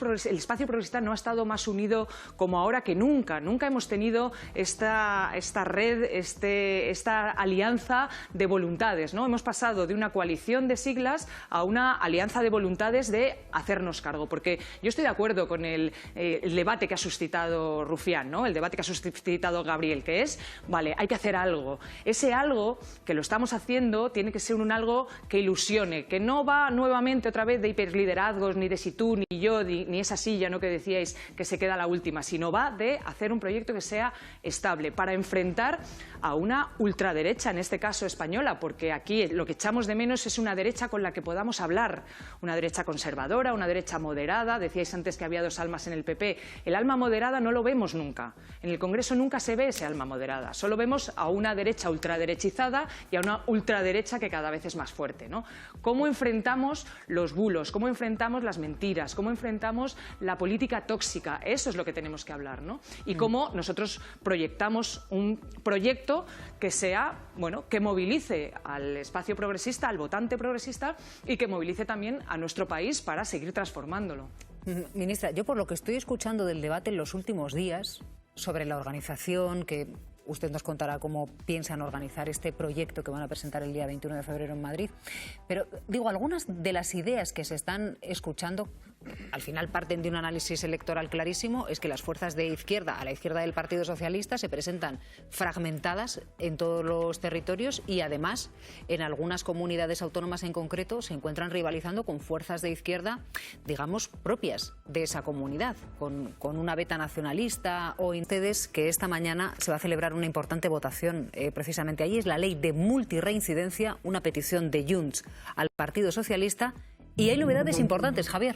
progresista no ha estado más unido como ahora que nunca. Nunca hemos tenido esta red, esta alianza de voluntades, ¿no? Hemos pasado de una coalición de siglas a una alianza de voluntades de hacernos cargo. Porque yo estoy de acuerdo con el debate que ha suscitado Rufián, ¿no?, el debate que ha suscitado Gabriel, que es, vale, hay que hacer algo. Ese algo que lo estamos haciendo tiene que ser un algo que ilusione, que no va nuevamente otra vez de hiperliderazgos, ni de si tú, ni yo, ni esa silla, ¿no?, que decíais que se queda la última, sino va de hacer un proyecto que sea estable para enfrentar a una ultraderecha, en este caso española, porque aquí lo que echamos de menos es una derecha con la que podamos hablar, una derecha conservadora, una derecha moderada. Decíais antes que había dos almas en el PP. El alma moderada no lo vemos nunca. En el Congreso nunca se ve ese alma moderada. Solo vemos a una derecha ultraderechizada y a una ultraderecha que cada vez es más fuerte, ¿no? ¿Cómo enfrentamos los bulos? ¿Cómo enfrentamos las mentiras? ¿Cómo enfrentamos la política tóxica? Eso es lo que tenemos que hablar, ¿no? Y cómo nosotros proyectamos un proyecto que sea, que movilice al espacio progresista, al votante progresista y que movilice también a nuestro país para seguir transformándolo. Ministra, yo por lo que estoy escuchando del debate en los últimos días sobre la organización, que usted nos contará cómo piensan organizar este proyecto que van a presentar el día 21 de febrero en Madrid. Pero, digo, algunas de las ideas que se están escuchando, al final parten de un análisis electoral clarísimo, es que las fuerzas de izquierda, a la izquierda del Partido Socialista, se presentan fragmentadas en todos los territorios y además en algunas comunidades autónomas en concreto se encuentran rivalizando con fuerzas de izquierda, digamos, propias de esa comunidad, con una beta nacionalista o ustedes que esta mañana se va a celebrar una importante votación precisamente allí. Es la ley de multirreincidencia, una petición de Junts al Partido Socialista. Y hay novedades importantes, Javier.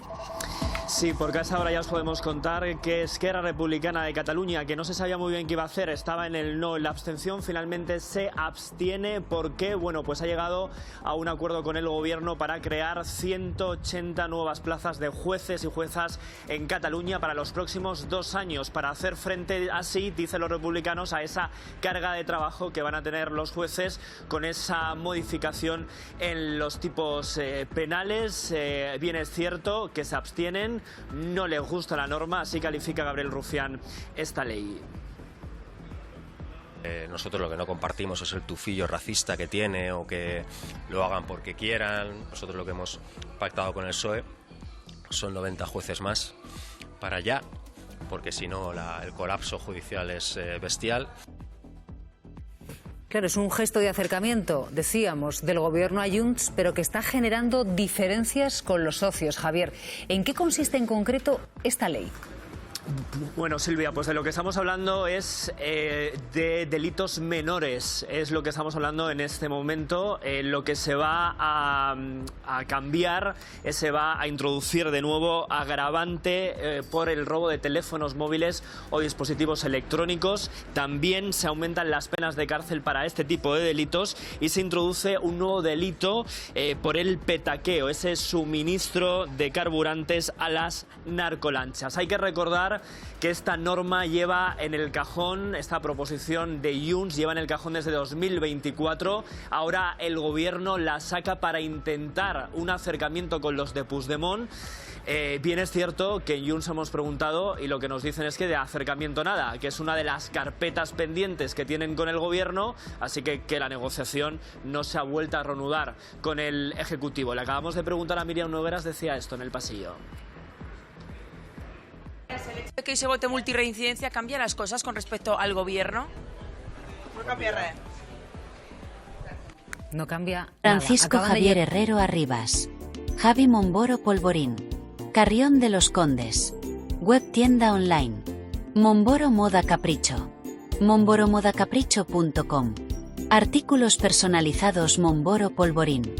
Sí, porque a esa hora ya os podemos contar que Esquerra Republicana de Cataluña, que no se sabía muy bien qué iba a hacer, estaba en el no, en la abstención, finalmente se abstiene porque, bueno, pues ha llegado a un acuerdo con el gobierno para crear 180 nuevas plazas de jueces y juezas en Cataluña para los próximos 2 años, para hacer frente, así dicen los republicanos, a esa carga de trabajo que van a tener los jueces con esa modificación en los tipos penales. Bien es cierto que se abstienen, no les gusta la norma, así califica Gabriel Rufián esta ley. Nosotros lo que no compartimos es el tufillo racista que tiene o que lo hagan porque quieran. Nosotros lo que hemos pactado con el PSOE son 90 jueces más para allá, porque si no el colapso judicial es bestial. Claro, es un gesto de acercamiento, decíamos, del gobierno a Junts, pero que está generando diferencias con los socios. Javier, ¿en qué consiste en concreto esta ley? Bueno, Silvia, pues de lo que estamos hablando es de delitos menores, es lo que estamos hablando en este momento. Lo que se va a cambiar se va a introducir de nuevo agravante por el robo de teléfonos móviles o dispositivos electrónicos. También se aumentan las penas de cárcel para este tipo de delitos y se introduce un nuevo delito por el petaqueo, ese suministro de carburantes a las narcolanchas. Hay que recordar que esta norma lleva en el cajón, esta proposición de Junts lleva en el cajón desde 2024. Ahora el gobierno la saca para intentar un acercamiento con los de Puigdemont. Bien es cierto que en Junts hemos preguntado y lo que nos dicen es que de acercamiento nada, que es una de las carpetas pendientes que tienen con el gobierno, así que la negociación no se ha vuelto a reanudar con el Ejecutivo. Le acabamos de preguntar a Miriam Nogueras, decía esto en el pasillo. ¿El hecho de que se vote multirreincidencia cambia las cosas con respecto al gobierno? No cambia nada. No cambia Francisco Javier Herrero Arribas, Javi Momboro Polvorín, Carrión de los Condes, Web tienda online, Momboro Moda Capricho, momboromodacapricho.com, artículos personalizados Momboro Polvorín,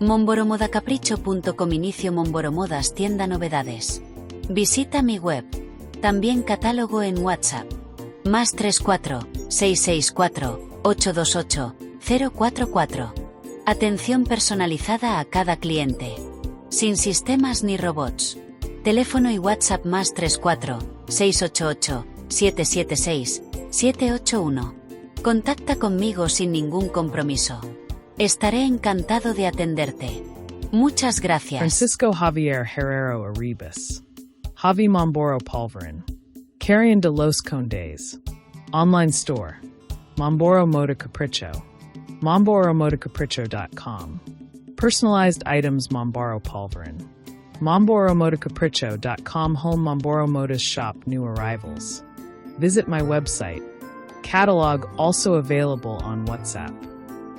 momboromodacapricho.com. Inicio Momboro Modas tienda novedades. Visita mi web. También catálogo en WhatsApp. +34 664 828 044. Atención personalizada a cada cliente. Sin sistemas ni robots. Teléfono y WhatsApp +34 688 776 781. Contacta conmigo sin ningún compromiso. Estaré encantado de atenderte. Muchas gracias. Francisco Javier Herrero Arribas. Javi Momboro Polvorín, Carrión de los Condes, Online Store, Momboro Moda Capricho, momboromodacapricho.com, Personalized Items Momboro Polvorín, momboromodacapricho.com. Home Momboro Modas Shop New Arrivals. Visit my website. Catalog also available on WhatsApp.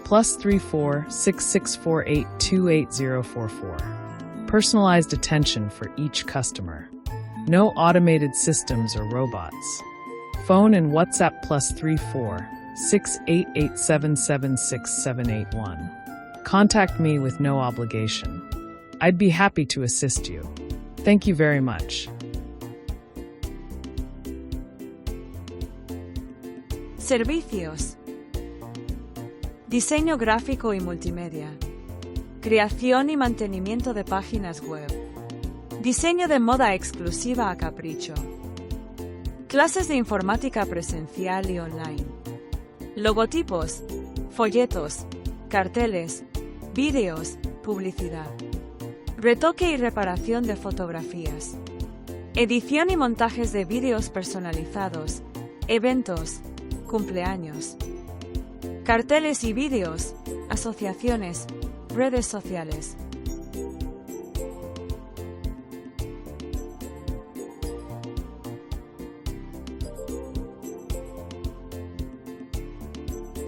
+34 6648 28044. Personalized attention for each customer. No automated systems or robots. Phone and WhatsApp +34 688776781. Contact me with no obligation. I'd be happy to assist you. Thank you very much. Servicios. Diseño gráfico y multimedia. Creación y mantenimiento de páginas web. Diseño de moda exclusiva a capricho. Clases de informática presencial y online. Logotipos, folletos, carteles, vídeos, publicidad. Retoque y reparación de fotografías. Edición y montajes de vídeos personalizados, eventos, cumpleaños. Carteles y vídeos, asociaciones, redes sociales.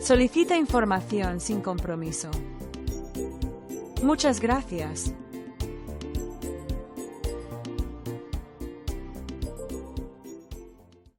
Solicita información sin compromiso. Muchas gracias.